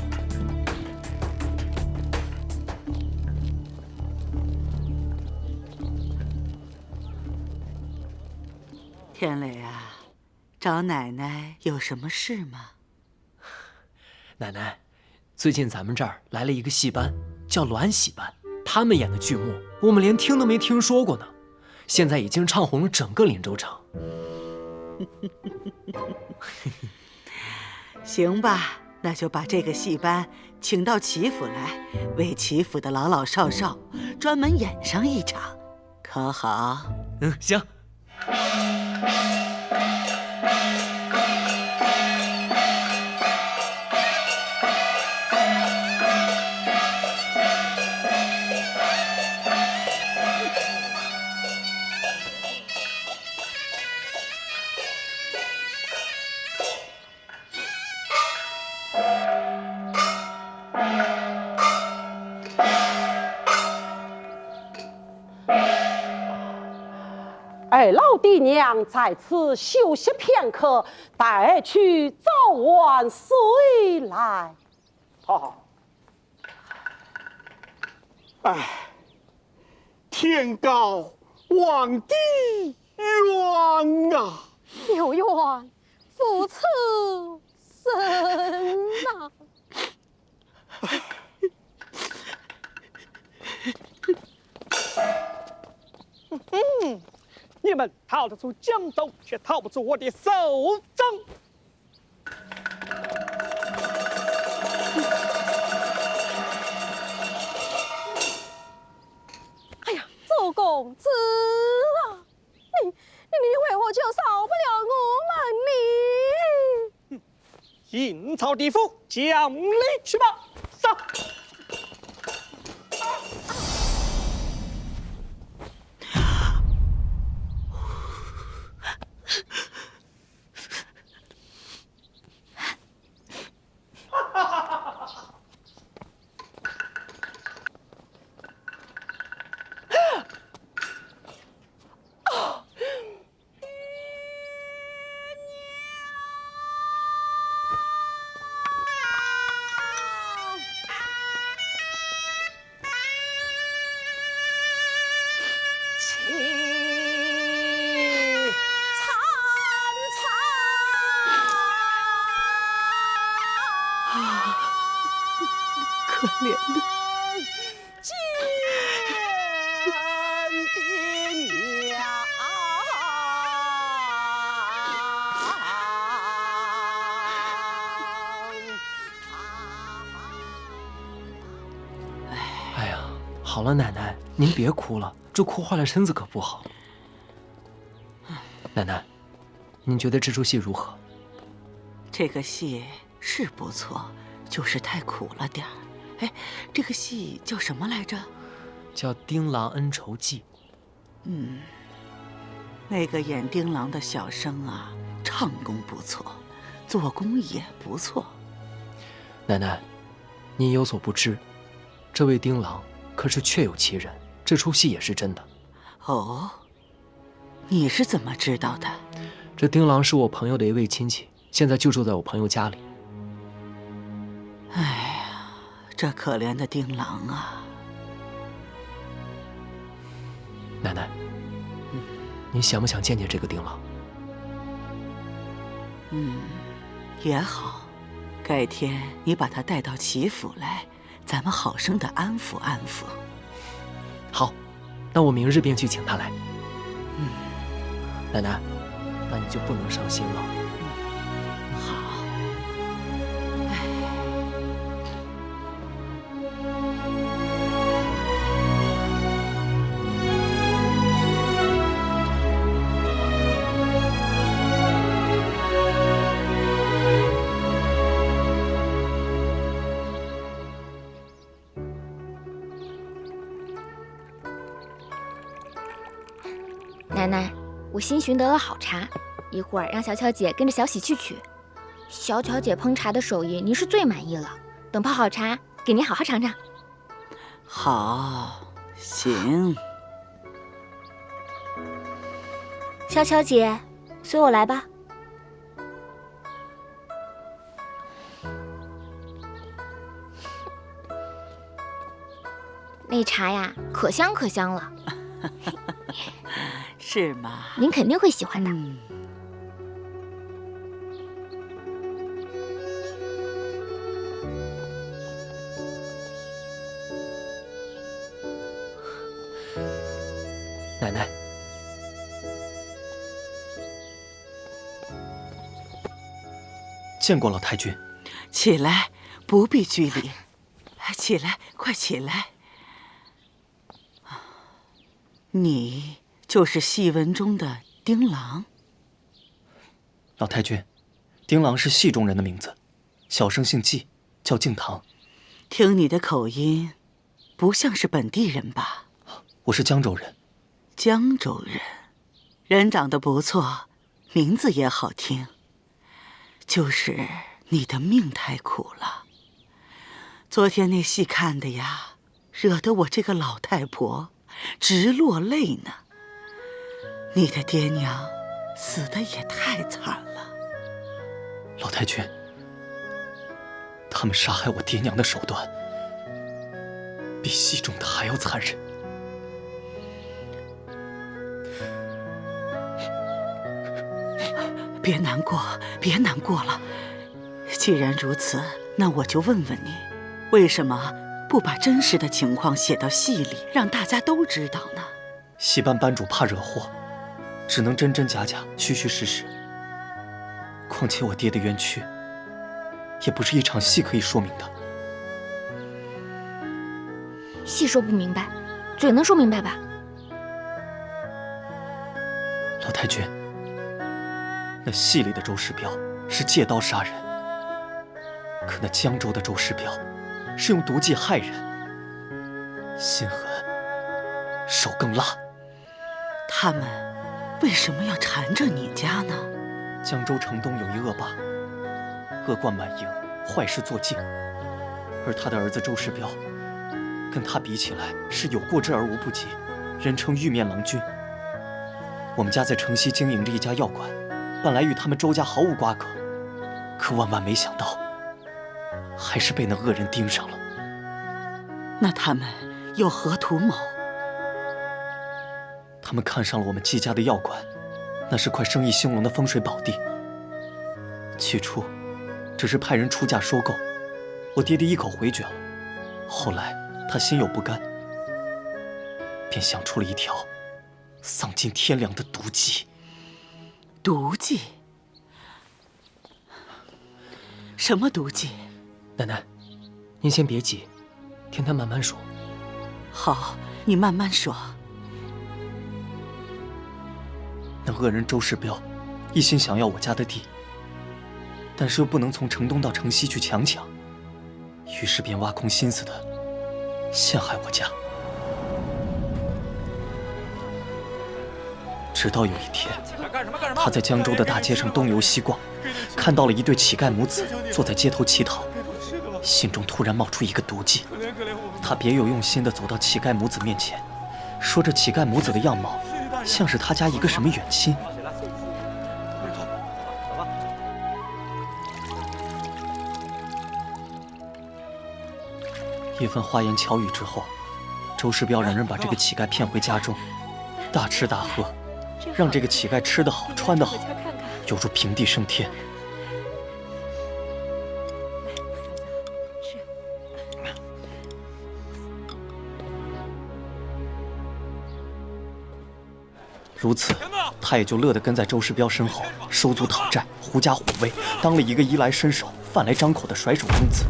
S1: 天磊啊，找奶奶有什么事吗？
S3: 奶奶，最近咱们这儿来了一个戏班，叫鸾喜班，他们演的剧目，我们连听都没听说过呢。现在已经唱红了整个林州城。
S1: 行吧，那就把这个戏班请到齐府来，为齐府的老老少少专门演上一场，可好？
S3: 行。
S13: 二老爹娘在此休息片刻，待去早晚随来。
S14: 好。哎，天高望地远啊！
S13: 有缘父此生啊！
S14: 你们逃得出江州，却逃不出我的手掌。
S13: 哎呀，周公子啊，你为何就少不了我们呢？
S14: 阴曹地府，讲理去吧！上。
S1: 可怜的
S13: 见爹娘。
S3: 哎呀，好了，奶奶，您别哭了，这哭坏了身子可不好。奶奶，您觉得这出戏如何？
S1: 这个戏是不错，就是太苦了点儿。哎，这个戏叫什么来着？
S3: 叫《丁郎恩仇记》。
S1: 那个演丁郎的小生啊，唱功不错，做工也不错。
S3: 奶奶，您有所不知，这位丁郎可是确有其人，这出戏也是真的。
S1: 哦，你是怎么知道的？
S3: 这丁郎是我朋友的一位亲戚，现在就住在我朋友家里。
S1: 哎呀，这可怜的丁郎啊！
S3: 奶奶，您想不想见见这个丁郎？
S1: 也好，改天你把他带到齐府来，咱们好生的安抚安抚。
S3: 好，那我明日便去请他来。奶奶，那你就不能伤心了。
S1: 好。
S6: 奶奶，我新寻得了好茶，一会儿让小巧姐跟着小喜去取。小巧姐烹茶的手艺，您是最满意了。等泡好茶，给您好好尝尝。
S1: 好，行。
S9: 小巧姐，随我来吧。
S6: 那茶呀，可香可香了。
S1: 是吗？
S6: 您肯定会喜欢的。
S3: 奶奶，
S8: 见过老太君。
S1: 起来，不必拘礼。起来，快起来。你就是戏文中的丁郎。
S8: 老太君，丁郎是戏中人的名字，小生姓纪，叫敬堂。
S1: 听你的口音，不像是本地人吧？
S8: 我是江州人。
S1: 江州人，人长得不错，名字也好听。就是你的命太苦了。昨天那戏看的呀，惹得我这个老太婆直落泪呢。你的爹娘死得也太惨了。
S8: 老太君，他们杀害我爹娘的手段，比戏中的还要残忍。
S1: 别难过，别难过了。既然如此，那我就问问你，为什么不把真实的情况写到戏里，让大家都知道呢？
S8: 戏班班主怕惹祸，只能真真假假、虚虚实实。况且我爹的冤屈，也不是一场戏可以说明的。
S6: 戏说不明白，嘴能说明白吧？
S8: 老太君，那戏里的周世彪是借刀杀人，可那江州的周世彪是用毒计害人，心狠，手更辣。
S1: 他们为什么要缠着你家呢？
S8: 江州城东有一恶霸，恶贯满盈，坏事做尽，而他的儿子周世彪，跟他比起来是有过之而无不及，人称玉面郎君。我们家在城西经营着一家药馆，本来与他们周家毫无瓜葛，可万万没想到，还是被那恶人盯上了。
S1: 那他们有何图谋？
S8: 他们看上了我们季家的药馆，那是块生意兴隆的风水宝地。起初，只是派人出价收购，我爹爹一口回绝了。后来他心有不甘，便想出了一条丧尽天良的毒计。
S1: 毒计？什么毒计？
S3: 奶奶，您先别急，听他慢慢说。
S1: 好，你慢慢说。
S8: 那恶人周世彪一心想要我家的地，但是又不能从城东到城西去强抢，于是便挖空心思的陷害我家。直到有一天，他在江州的大街上东游西逛，看到了一对乞丐母子坐在街头乞讨，心中突然冒出一个毒计。他别有用心地走到乞丐母子面前，说这乞丐母子的样貌像是他家一个什么远亲。一番花言巧语之后，周世彪让人把这个乞丐骗回家中，大吃大喝，让这个乞丐吃得好穿得好，犹如平地升天。如此，他也就乐得跟在周世彪身后收租讨债，狐假虎威，当了一个衣来伸手、饭来张口的甩手公子。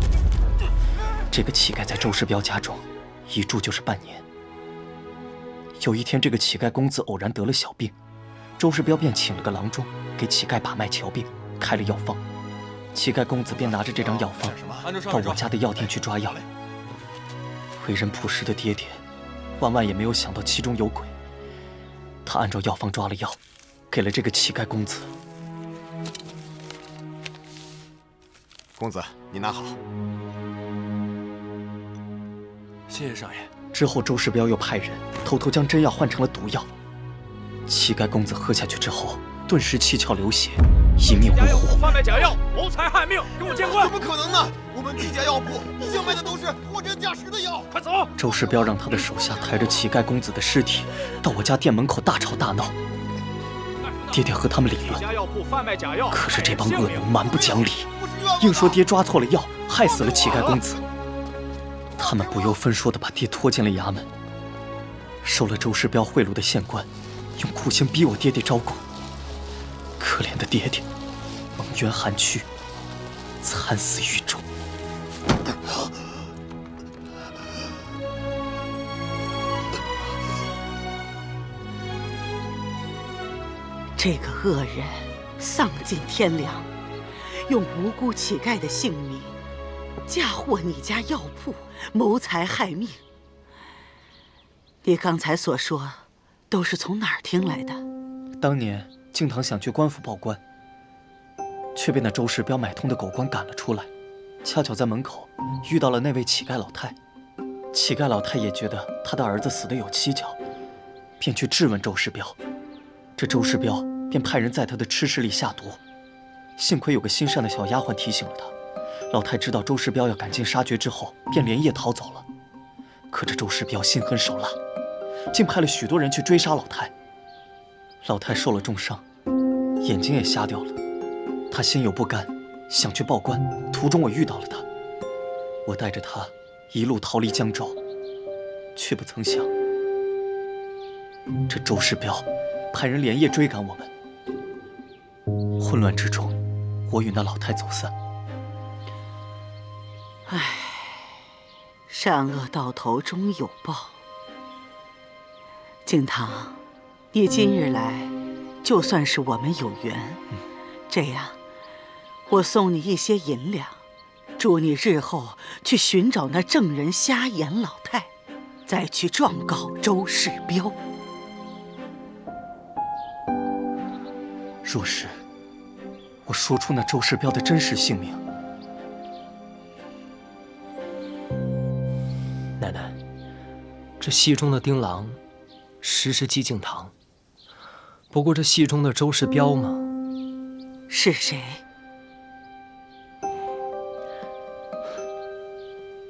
S8: 这个乞丐在周世彪家中一住就是半年。有一天，这个乞丐公子偶然得了小病，周世彪便请了个郎中给乞丐把脉瞧病，开了药方。乞丐公子便拿着这张药方到我家的药店去抓药。为人朴实的爹爹，万万也没有想到其中有鬼。他按照药方抓了药，给了这个乞丐公子。
S15: 公子，你拿好。
S11: 谢谢少爷。
S8: 之后，周世彪又派人偷偷将真药换成了毒药。乞丐公子喝下去之后，顿时七窍流血，一命呜呼。
S10: 贩卖假药，谋财害命，跟我见官！
S15: 怎么可能呢？我们季家药铺一向卖的都是货真价实的药。
S10: 快走！
S8: 周世彪让他的手下抬着乞丐公子的尸体到我家店门口大吵大闹。爹爹和他们理论，可是这帮恶奴蛮不讲理，硬说爹抓错了药，害死了乞丐公子。他们不由分说地把爹拖进了衙门。收了周世彪贿赂的县官，用酷刑逼我爹爹招供。可怜的爹爹，蒙冤含屈，惨死狱中。
S1: 这个恶人丧尽天良，用无辜乞丐的性命嫁祸你家药铺，谋财害命。你刚才所说都是从哪儿听来的？
S8: 当年敬堂想去官府报官，却被那周世彪买通的狗官赶了出来。恰巧在门口遇到了那位乞丐老太，乞丐老太也觉得他的儿子死得有蹊跷，便去质问周世彪。这周世彪便派人在他的吃食里下毒，幸亏有个心善的小丫鬟提醒了他。老太知道周世彪要赶尽杀绝之后，便连夜逃走了。可这周世彪心狠手辣，竟派了许多人去追杀老太。老太受了重伤，眼睛也瞎掉了。他心有不甘，想去报官，途中我遇到了他，我带着他一路逃离江州，却不曾想，这周世彪派人连夜追赶我们。混乱之中，我与那老太走散。
S1: 唉，善恶到头终有报。景堂，你今日来，就算是我们有缘。这样，我送你一些银两，祝你日后去寻找那证人瞎眼老太，再去状告周世彪。
S8: 若是我说出那周世彪的真实姓名，
S3: 奶奶，这戏中的丁郎实是季敬堂，不过这戏中的周世彪嘛，
S1: 是谁？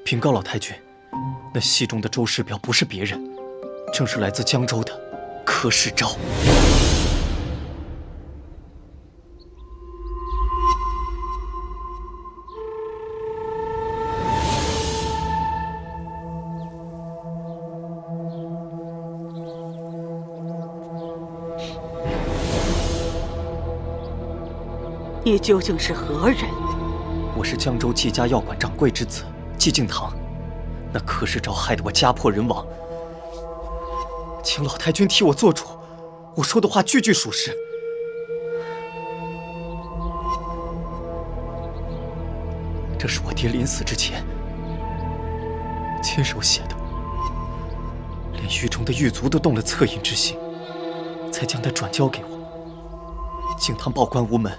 S8: 禀告老太君，那戏中的周世彪不是别人，正是来自江州的柯世昭。
S1: 你究竟是何人？
S8: 我是江州季家药馆掌柜之子季敬堂，那柯世昭害得我家破人亡，请老太君替我做主，我说的话句句属实。这是我爹临死之前亲手写的，连狱中的狱卒都动了恻隐之心，才将它转交给我。敬堂报官无门，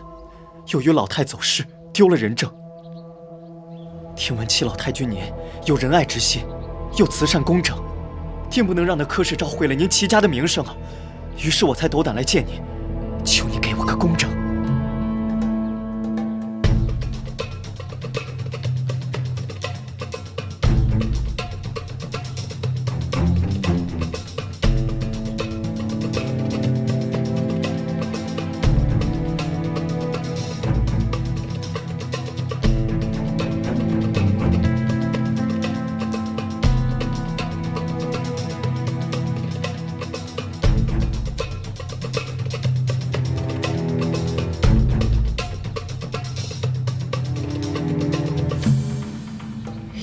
S8: 又与老太走失，丢了人证。听闻七老太君您有仁爱之心，又慈善公正，定不能让那柯世昭毁了您齐家的名声啊！于是我才斗胆来见你，求你给我个公正。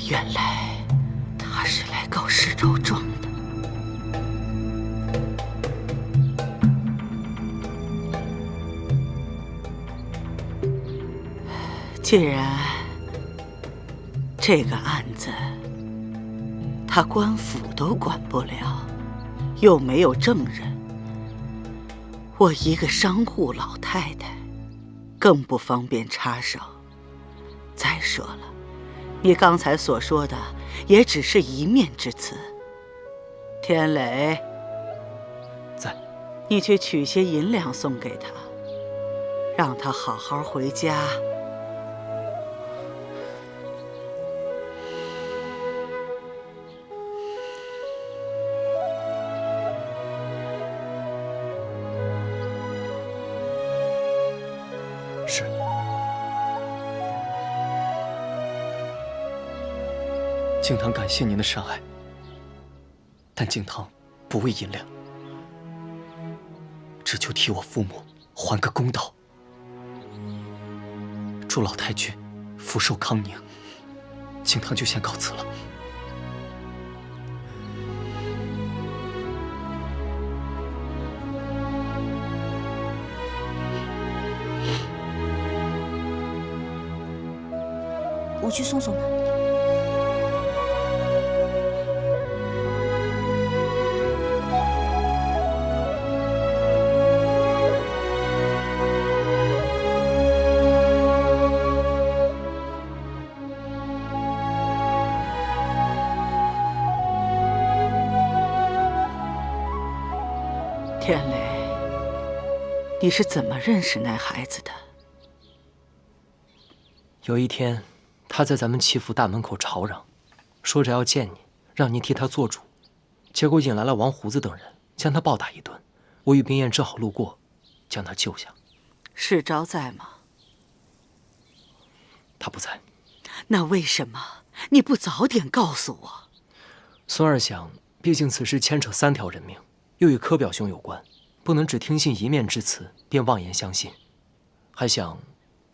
S1: 原来他是来告世昭状的。既然这个案子他官府都管不了，又没有证人，我一个商户老太太更不方便插手。再说了，你刚才所说的也只是一面之词。天磊，
S3: 在，
S1: 你去取些银两送给他，让他好好回家。
S3: 是。
S8: 敬堂感谢您的善爱，但敬堂不为银两，只求替我父母还个公道。祝老太君福寿康宁，敬堂就先告辞了。
S9: 我去送送他。
S1: 天磊，你是怎么认识那孩子的？
S3: 有一天，他在咱们齐府大门口吵嚷，说着要见你，让你替他做主，结果引来了王胡子等人，将他暴打一顿。我与冰燕正好路过，将他救下。
S1: 世昭在吗？
S3: 他不在。
S1: 那为什么你不早点告诉我？
S3: 孙二想，毕竟此事牵扯3条人命，又与柯表兄有关，不能只听信一面之词便妄言相信，还想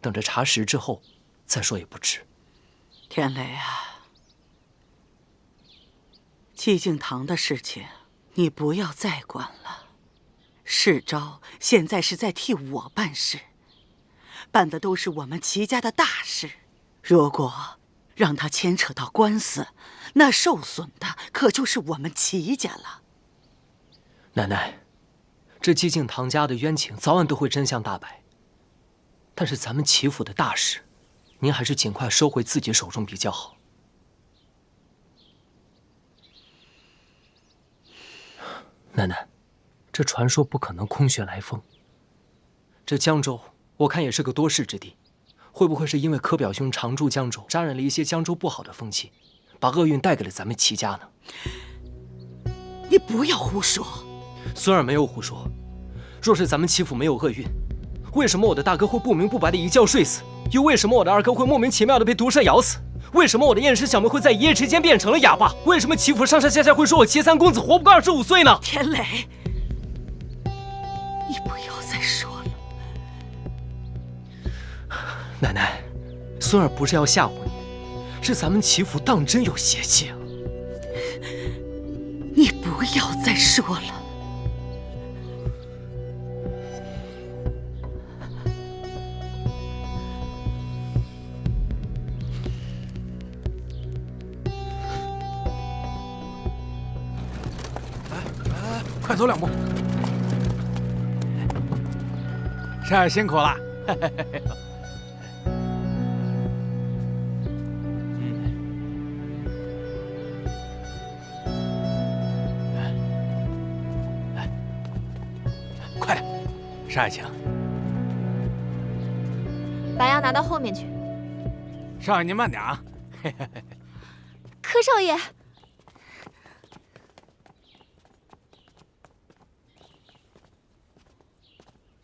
S3: 等着查实之后再说也不迟。
S1: 天雷啊，寂静堂的事情你不要再管了。世昭现在是在替我办事，办的都是我们齐家的大事。如果让他牵扯到官司，那受损的可就是我们齐家了。
S3: 奶奶，这寂静堂家的冤情早晚都会真相大白。但是咱们齐府的大事，您还是尽快收回自己手中比较好。奶奶，这传说不可能空穴来风。这江州，我看也是个多事之地，会不会是因为柯表兄常驻江州，沾染了一些江州不好的风气，把厄运带给了咱们齐家呢？
S1: 你不要胡说。
S3: 孙儿没有胡说。若是咱们齐府没有厄运，为什么我的大哥会不明不白的一觉睡死？又为什么我的二哥会莫名其妙的被毒蛇咬死？为什么我的燕氏小妹会在一夜之间变成了哑巴？为什么齐府上上下下会说我齐三公子活不过25岁呢？
S1: 天雷，你不要再说了。
S3: 奶奶，孙儿不是要吓唬你，是咱们齐府当真有邪气啊！
S1: 你不要再说了。
S10: 快走2步。珊儿辛苦了。快点，珊儿请。
S6: 把药拿到后面去。
S10: 少爷您慢点啊。
S4: 柯少爷。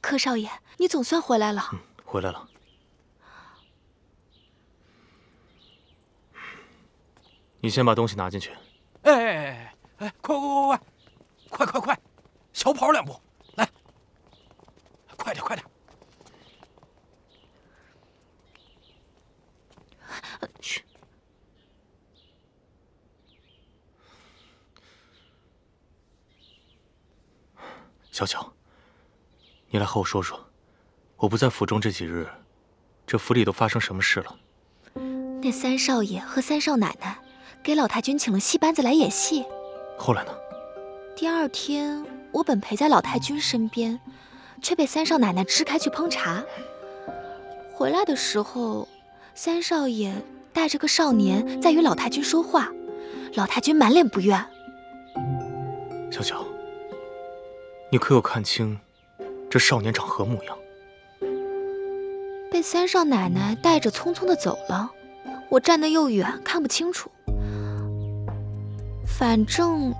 S4: 柯少爷，你总算回来了。
S11: 回来了。你先把东西拿进去。
S10: 哎，快，小跑2步，来，快点。
S11: 去。小巧。你来和我说说，我不在府中这几日，这府里都发生什么事了？
S4: 那三少爷和三少奶奶给老太君请了戏班子来演戏。
S11: 后来呢？
S4: 第2天，我本陪在老太君身边，却被三少奶奶支开去烹茶。回来的时候，三少爷带着个少年在与老太君说话，老太君满脸不悦。
S11: 小巧，你可有看清这少年长何模样？
S4: 被三少奶奶带着匆匆的走了，我站得又远，看不清楚。反正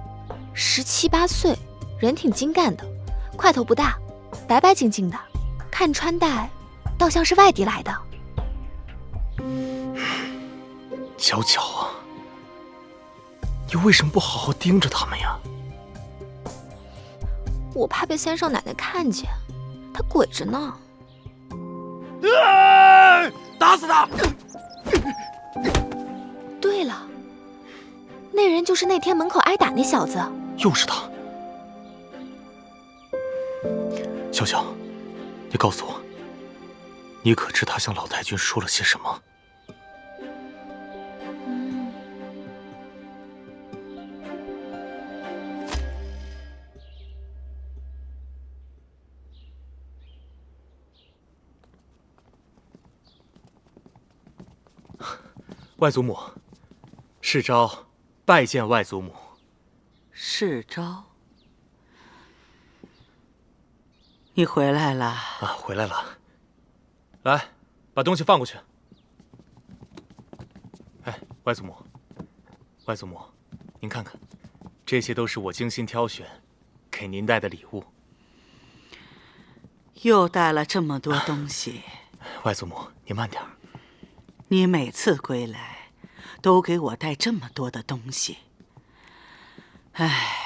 S4: 17、18岁，人挺精干的，块头不大，白白净净的，看穿戴倒像是外地来的。
S11: 小巧啊，你为什么不好好盯着他们呀？
S4: 我怕被三少奶奶看见，她鬼着呢。
S10: 打死他！
S4: 对了，那人就是那天门口挨打那小子。
S11: 又是他。小巧，你告诉我，你可知他向老太君说了些什么？外祖母，世昭拜见外祖母。
S1: 世昭，你回来了
S11: 啊，回来了。来，把东西放过去。哎，外祖母，外祖母，您看看，这些都是我精心挑选给您带的礼物。
S1: 又带了这么多东西。
S11: 外祖母，您慢点儿。
S1: 你每次归来，都给我带这么多的东西。唉，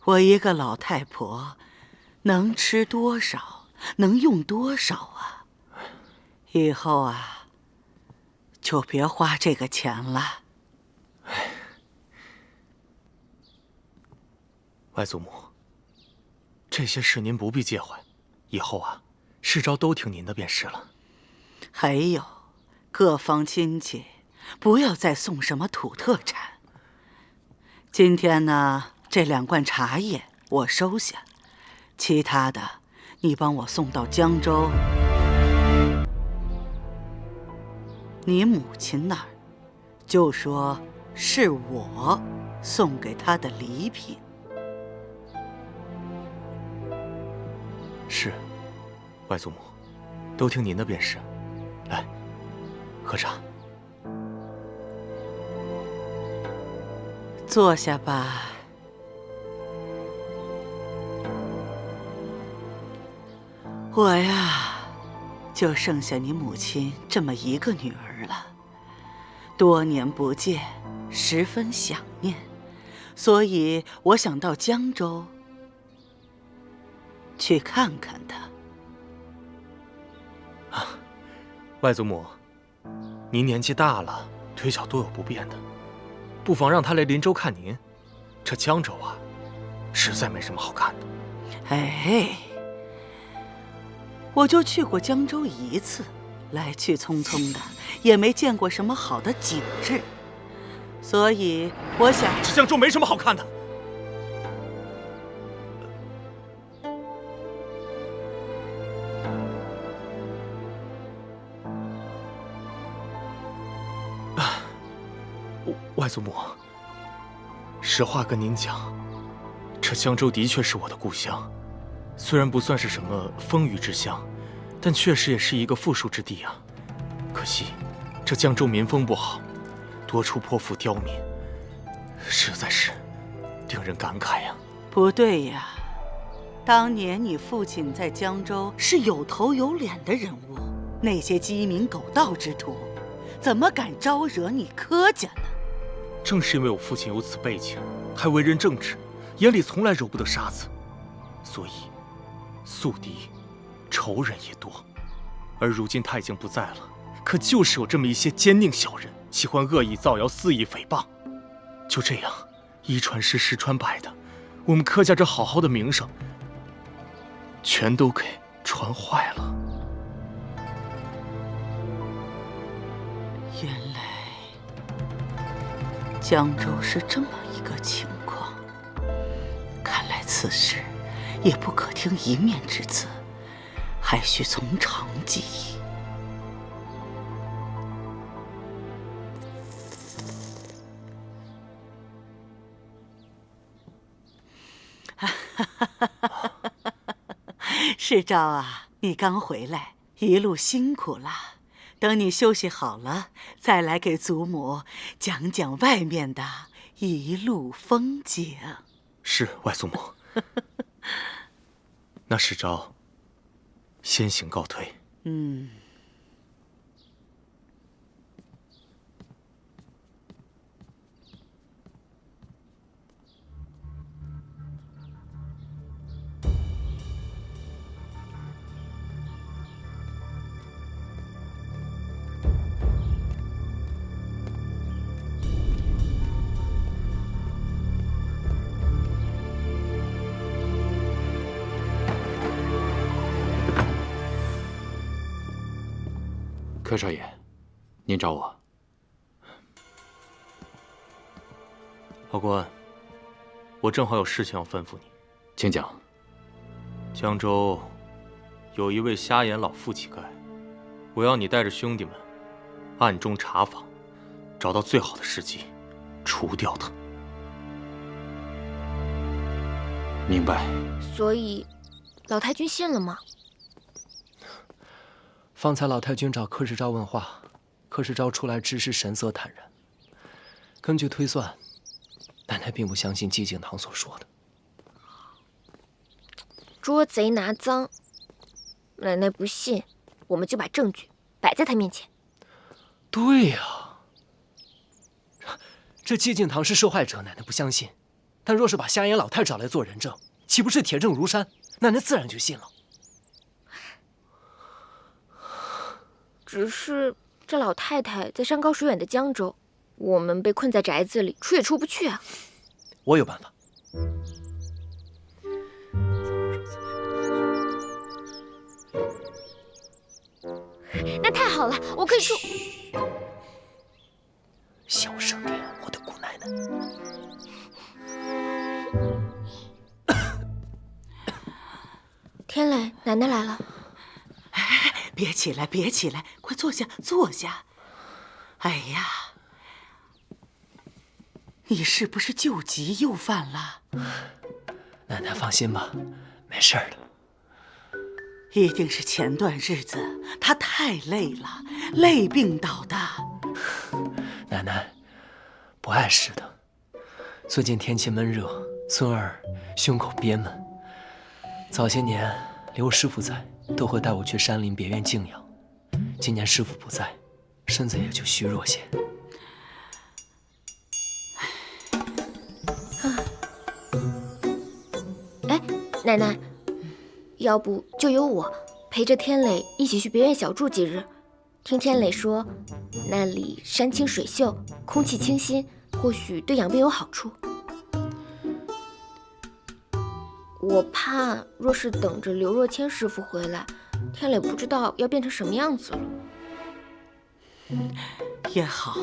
S1: 我一个老太婆，能吃多少，能用多少啊？以后啊，就别花这个钱了。
S11: 外祖母，这些事您不必介怀，以后啊，世招都听您的便是了。
S1: 还有，各方亲戚不要再送什么土特产。今天呢，这2罐茶叶我收下，其他的你帮我送到江州你母亲那儿，就说是我送给她的礼品。
S11: 是，外祖母，都听您的便是。来，喝茶。
S1: 坐下吧。我呀，就剩下你母亲这么一个女儿了，多年不见，十分想念，所以我想到江州去看看她。
S11: 外祖母，您年纪大了，腿脚都有不便的，不妨让她来林州看您。这江州啊，实在没什么好看的。
S1: 哎，我就去过江州1次，来去匆匆的，也没见过什么好的景致，所以我想……
S11: 这江州没什么好看的。外祖母，实话跟您讲，这江州的确是我的故乡，虽然不算是什么风雨之乡，但确实也是一个富庶之地啊。可惜，这江州民风不好，多处颇负刁民，实在是令人感慨呀。
S1: 不对呀，当年你父亲在江州是有头有脸的人物，那些鸡鸣狗盗之徒，怎么敢招惹你柯家呢？
S11: 正是因为我父亲有此背景，还为人正直，眼里从来揉不得沙子，所以宿敌、仇人也多。而如今他已经不在了，可就是有这么一些奸佞小人，喜欢恶意造谣、肆意诽谤。就这样，一传十，十传百的，我们柯家这好好的名声，全都给传坏了。
S1: 原来江州是这么一个情况，看来此事也不可听一面之词，还需从长计议。世昭啊，你刚回来，一路辛苦了。等你休息好了，再来给祖母讲讲外面的一路风景。
S11: 是，外祖母。那世昭，先行告退。
S12: 柯少爷，您找我。
S11: 老官，我正好有事情要吩咐你，
S12: 请讲。
S11: 江州有一位瞎眼老妇乞丐，我要你带着兄弟们暗中查访，找到最好的时机，除掉他。
S12: 明白。
S6: 所以，老太君信了吗？
S3: 方才老太君找柯世昭问话，柯世昭出来只是神色坦然。根据推算，奶奶并不相信寂静堂所说的。
S6: 捉贼拿赃，奶奶不信，我们就把证据摆在她面前。
S3: 对呀，这寂静堂是受害者，奶奶不相信。但若是把瞎眼老太找来做人证，岂不是铁证如山？奶奶自然就信了。
S6: 只是这老太太在山高水远的江州，我们被困在宅子里，出也出不去啊。
S3: 我有办法。
S6: 那太好了，我可以说。
S3: 小声点，我的姑奶奶。
S6: 天磊，奶奶来了。
S1: 哎，别起来，别起来，快坐下，坐下。哎呀，你是不是旧疾又犯了？
S3: 奶奶放心吧，没事的。
S1: 一定是前段日子他太累了，累病倒的。
S3: 奶奶，不碍事的。最近天气闷热，孙儿胸口憋闷。早些年刘师傅在，都会带我去山林别院静养。今年师傅不在，身子也就虚弱些。
S6: 哎，奶奶，要不就由我陪着天磊一起去别院小住几日。听天磊说，那里山清水秀，空气清新，或许对养病有好处。我怕，若是等着刘若谦师傅回来，天磊不知道要变成什么样子了。
S1: 也好，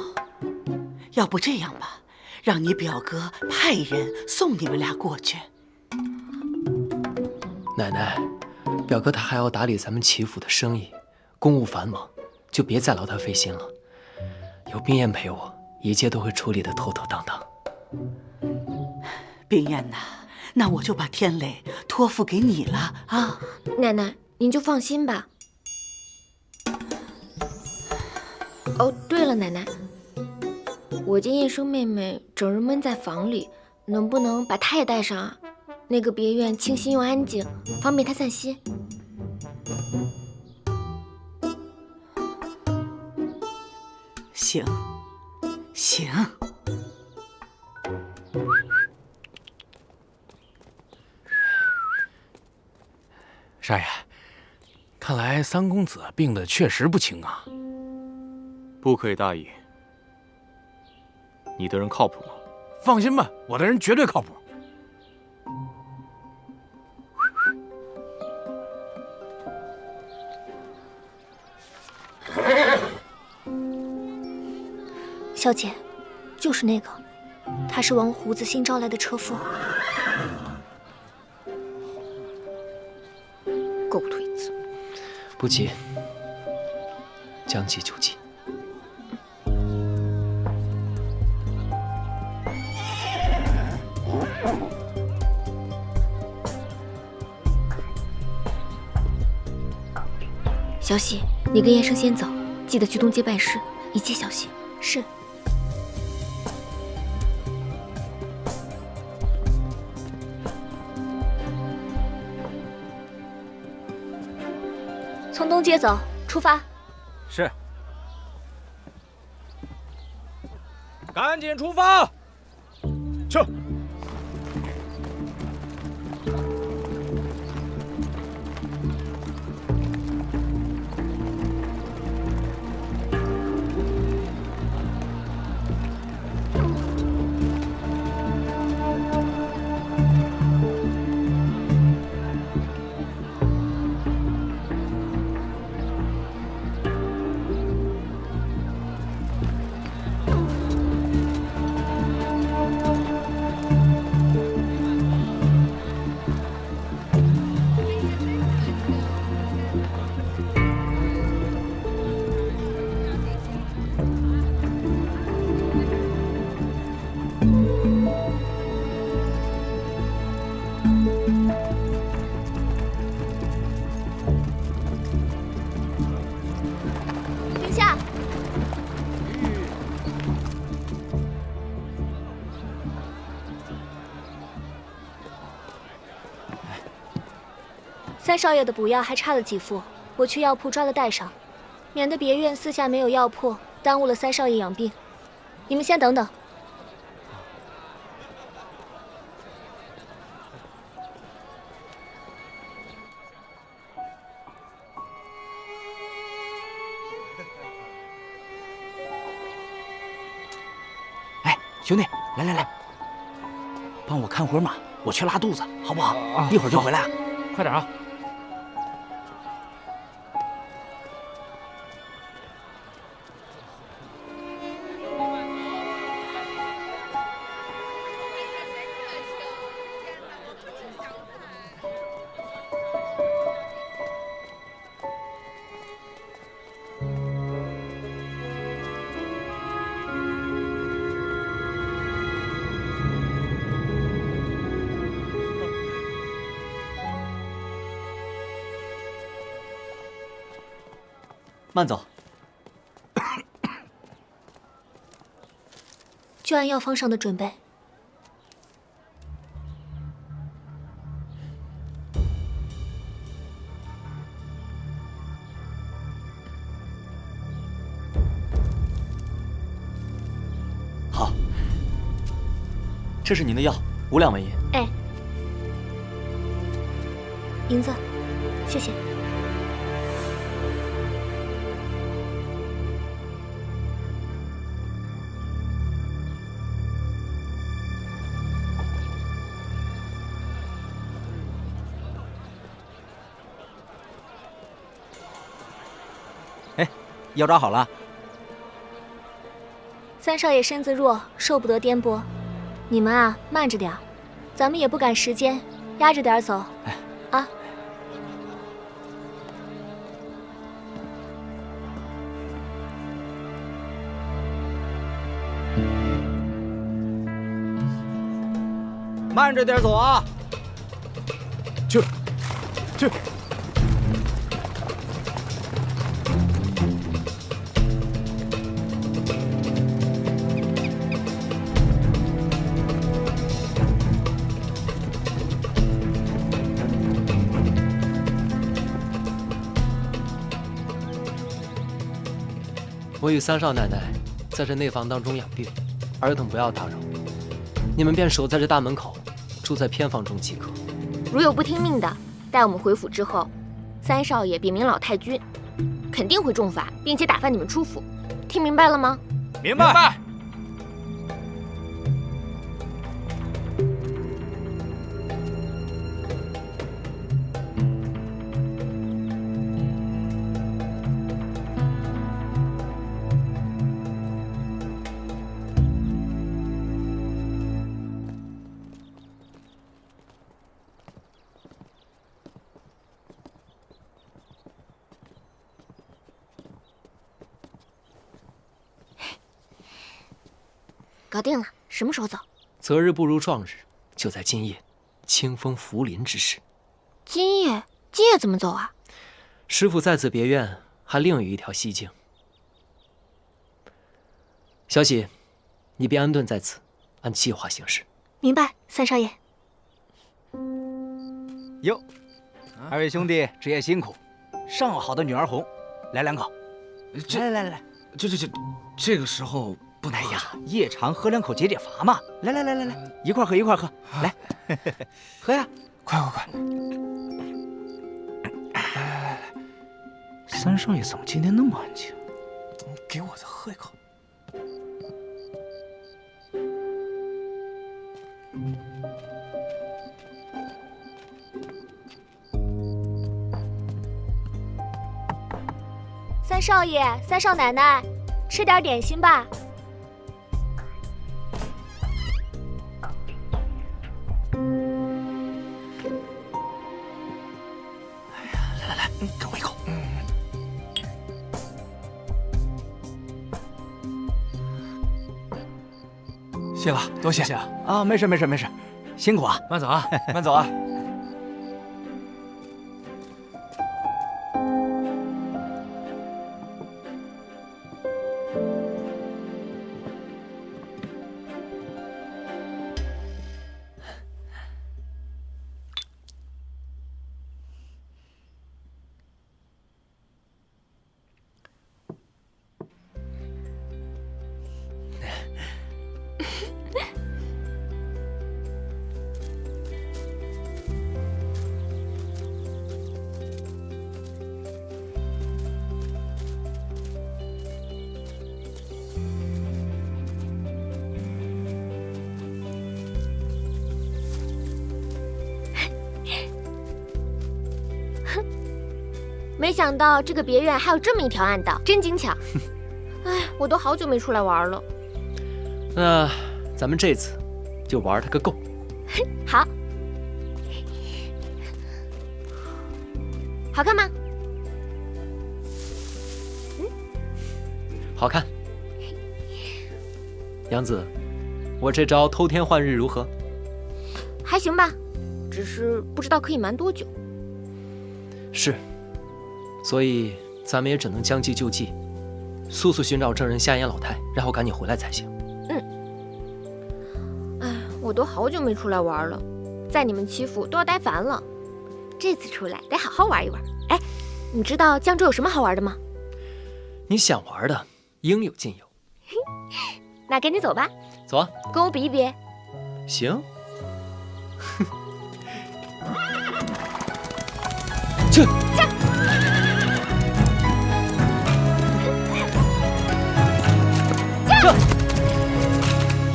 S1: 要不这样吧，让你表哥派人送你们俩过去。
S3: 奶奶，表哥他还要打理咱们齐府的生意，公务繁忙，就别再劳他费心了。有冰燕陪我，一切都会处理得妥妥当当。
S1: 冰燕呐，那我就把天磊托付给你了啊！
S6: 奶奶，您就放心吧。哦，对了，奶奶，我见燕生妹妹整日闷在房里，能不能把她也带上啊？那个别院清新又安静，方便她散心。
S1: 行，行。
S10: 少爷，看来三公子病得确实不轻啊。
S11: 不可以大意。你的人靠谱吗？
S10: 放心吧，我的人绝对靠谱。
S9: 小姐，就是那个，他是王胡子新招来的车夫。
S6: 狗腿子！
S3: 不急，将计就计。
S6: 小喜，你跟燕生先走，记得去东街办事，一切小心。
S9: 是。从东街走，出发。
S10: 是。赶紧出发！去。
S9: 停下！三少爷的补药还差了几副，我去药铺抓了带上，免得别院私下没有药铺，耽误了三少爷养病。你们先等等。
S14: 兄弟，来，帮我看会儿马，我去拉肚子，好不好？一会儿就回来。
S10: 快点啊！
S8: 慢走。
S4: 就按药方上的准备。
S8: 好，这是您的药，5两纹银。
S4: 哎，银子，谢谢。
S14: 药抓好了。
S4: 三少爷身子弱，受不得颠簸，你们啊慢着点儿，咱们也不赶时间，压着点走。啊。
S14: 慢着点走啊！
S10: 去。
S3: 我与三少奶奶在这内房当中养病，尔等不要打扰。你们便守在这大门口，住在偏房中即可。
S6: 如有不听命的，待我们回府之后，三少爷禀明老太君，肯定会重罚，并且打发你们出府。听明白了吗？
S14: 明白。
S6: 搞定了，什么时候走？
S3: 择日不如撞日，就在今夜，清风拂林之时。
S6: 今夜怎么走啊？
S3: 师傅在此别院还另有一条西径。小喜，你便安顿在此，按计划行事。
S4: 明白，三少爷。
S14: 哟，二位兄弟职业辛苦，上好的女儿红，来2口。来，
S15: 这个时候不能。
S14: 哎呀，夜长喝2口解解乏嘛。来，一块喝，来，喝呀！
S15: 快！
S14: 来，三少爷怎么今天那么安静？
S15: 给我再喝一口。
S4: 三少爷、三少奶奶，吃点点心吧。
S15: 来，给我一口。谢了，多谢
S14: 啊！没事，辛苦啊，
S10: 慢走啊，
S15: 慢走啊。
S6: 没想到这个别院还有这么一条暗道，真精巧。哎，我都好久没出来玩了。
S3: 那咱们这次就玩它个够。
S6: 好，好看吗？
S3: 好看。杨子，我这招偷天换日如何？
S6: 还行吧，只是不知道可以瞒多久。
S3: 是，所以咱们也只能将计就计，速速寻找证人夏言老太，然后赶紧回来才行。
S6: 哎，我都好久没出来玩了，在你们欺负都要待烦了。这次出来得好好玩一玩。哎，你知道江州有什么好玩的吗？
S3: 你想玩的，应有尽有。
S6: 那跟你走吧。
S3: 走啊，
S6: 跟我比一比。
S3: 行。去。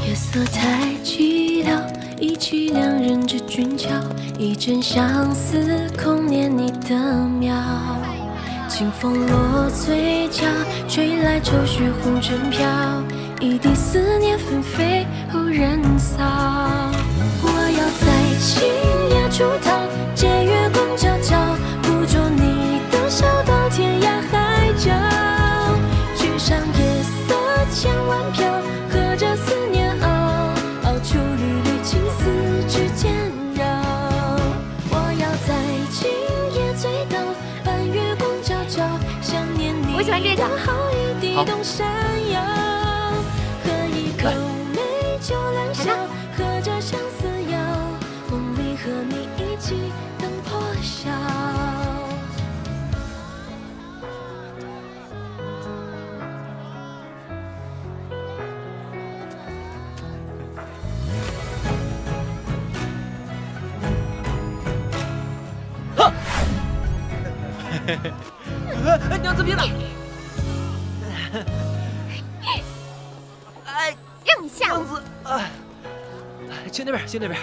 S7: 夜色太寂寥，忆起两人之俊俏，一阵相思空念你的妙。清风落嘴角，吹来愁绪红尘飘，一地思念纷飞后人扫。我要在今夜出逃，借月光皎皎，捕捉你的笑到天涯海角。君上夜色千万飘，和着思念熬，熬出缕缕情丝之间绕。我要在今夜醉倒，半月光皎皎，想念你
S6: 我喜欢这个。
S7: 好一地动山摇，喝一口美酒良宵，喝着相思药，梦里和你一起等破晓。
S3: 娘子别打！
S6: 让你吓我！
S3: 去那边，去那边。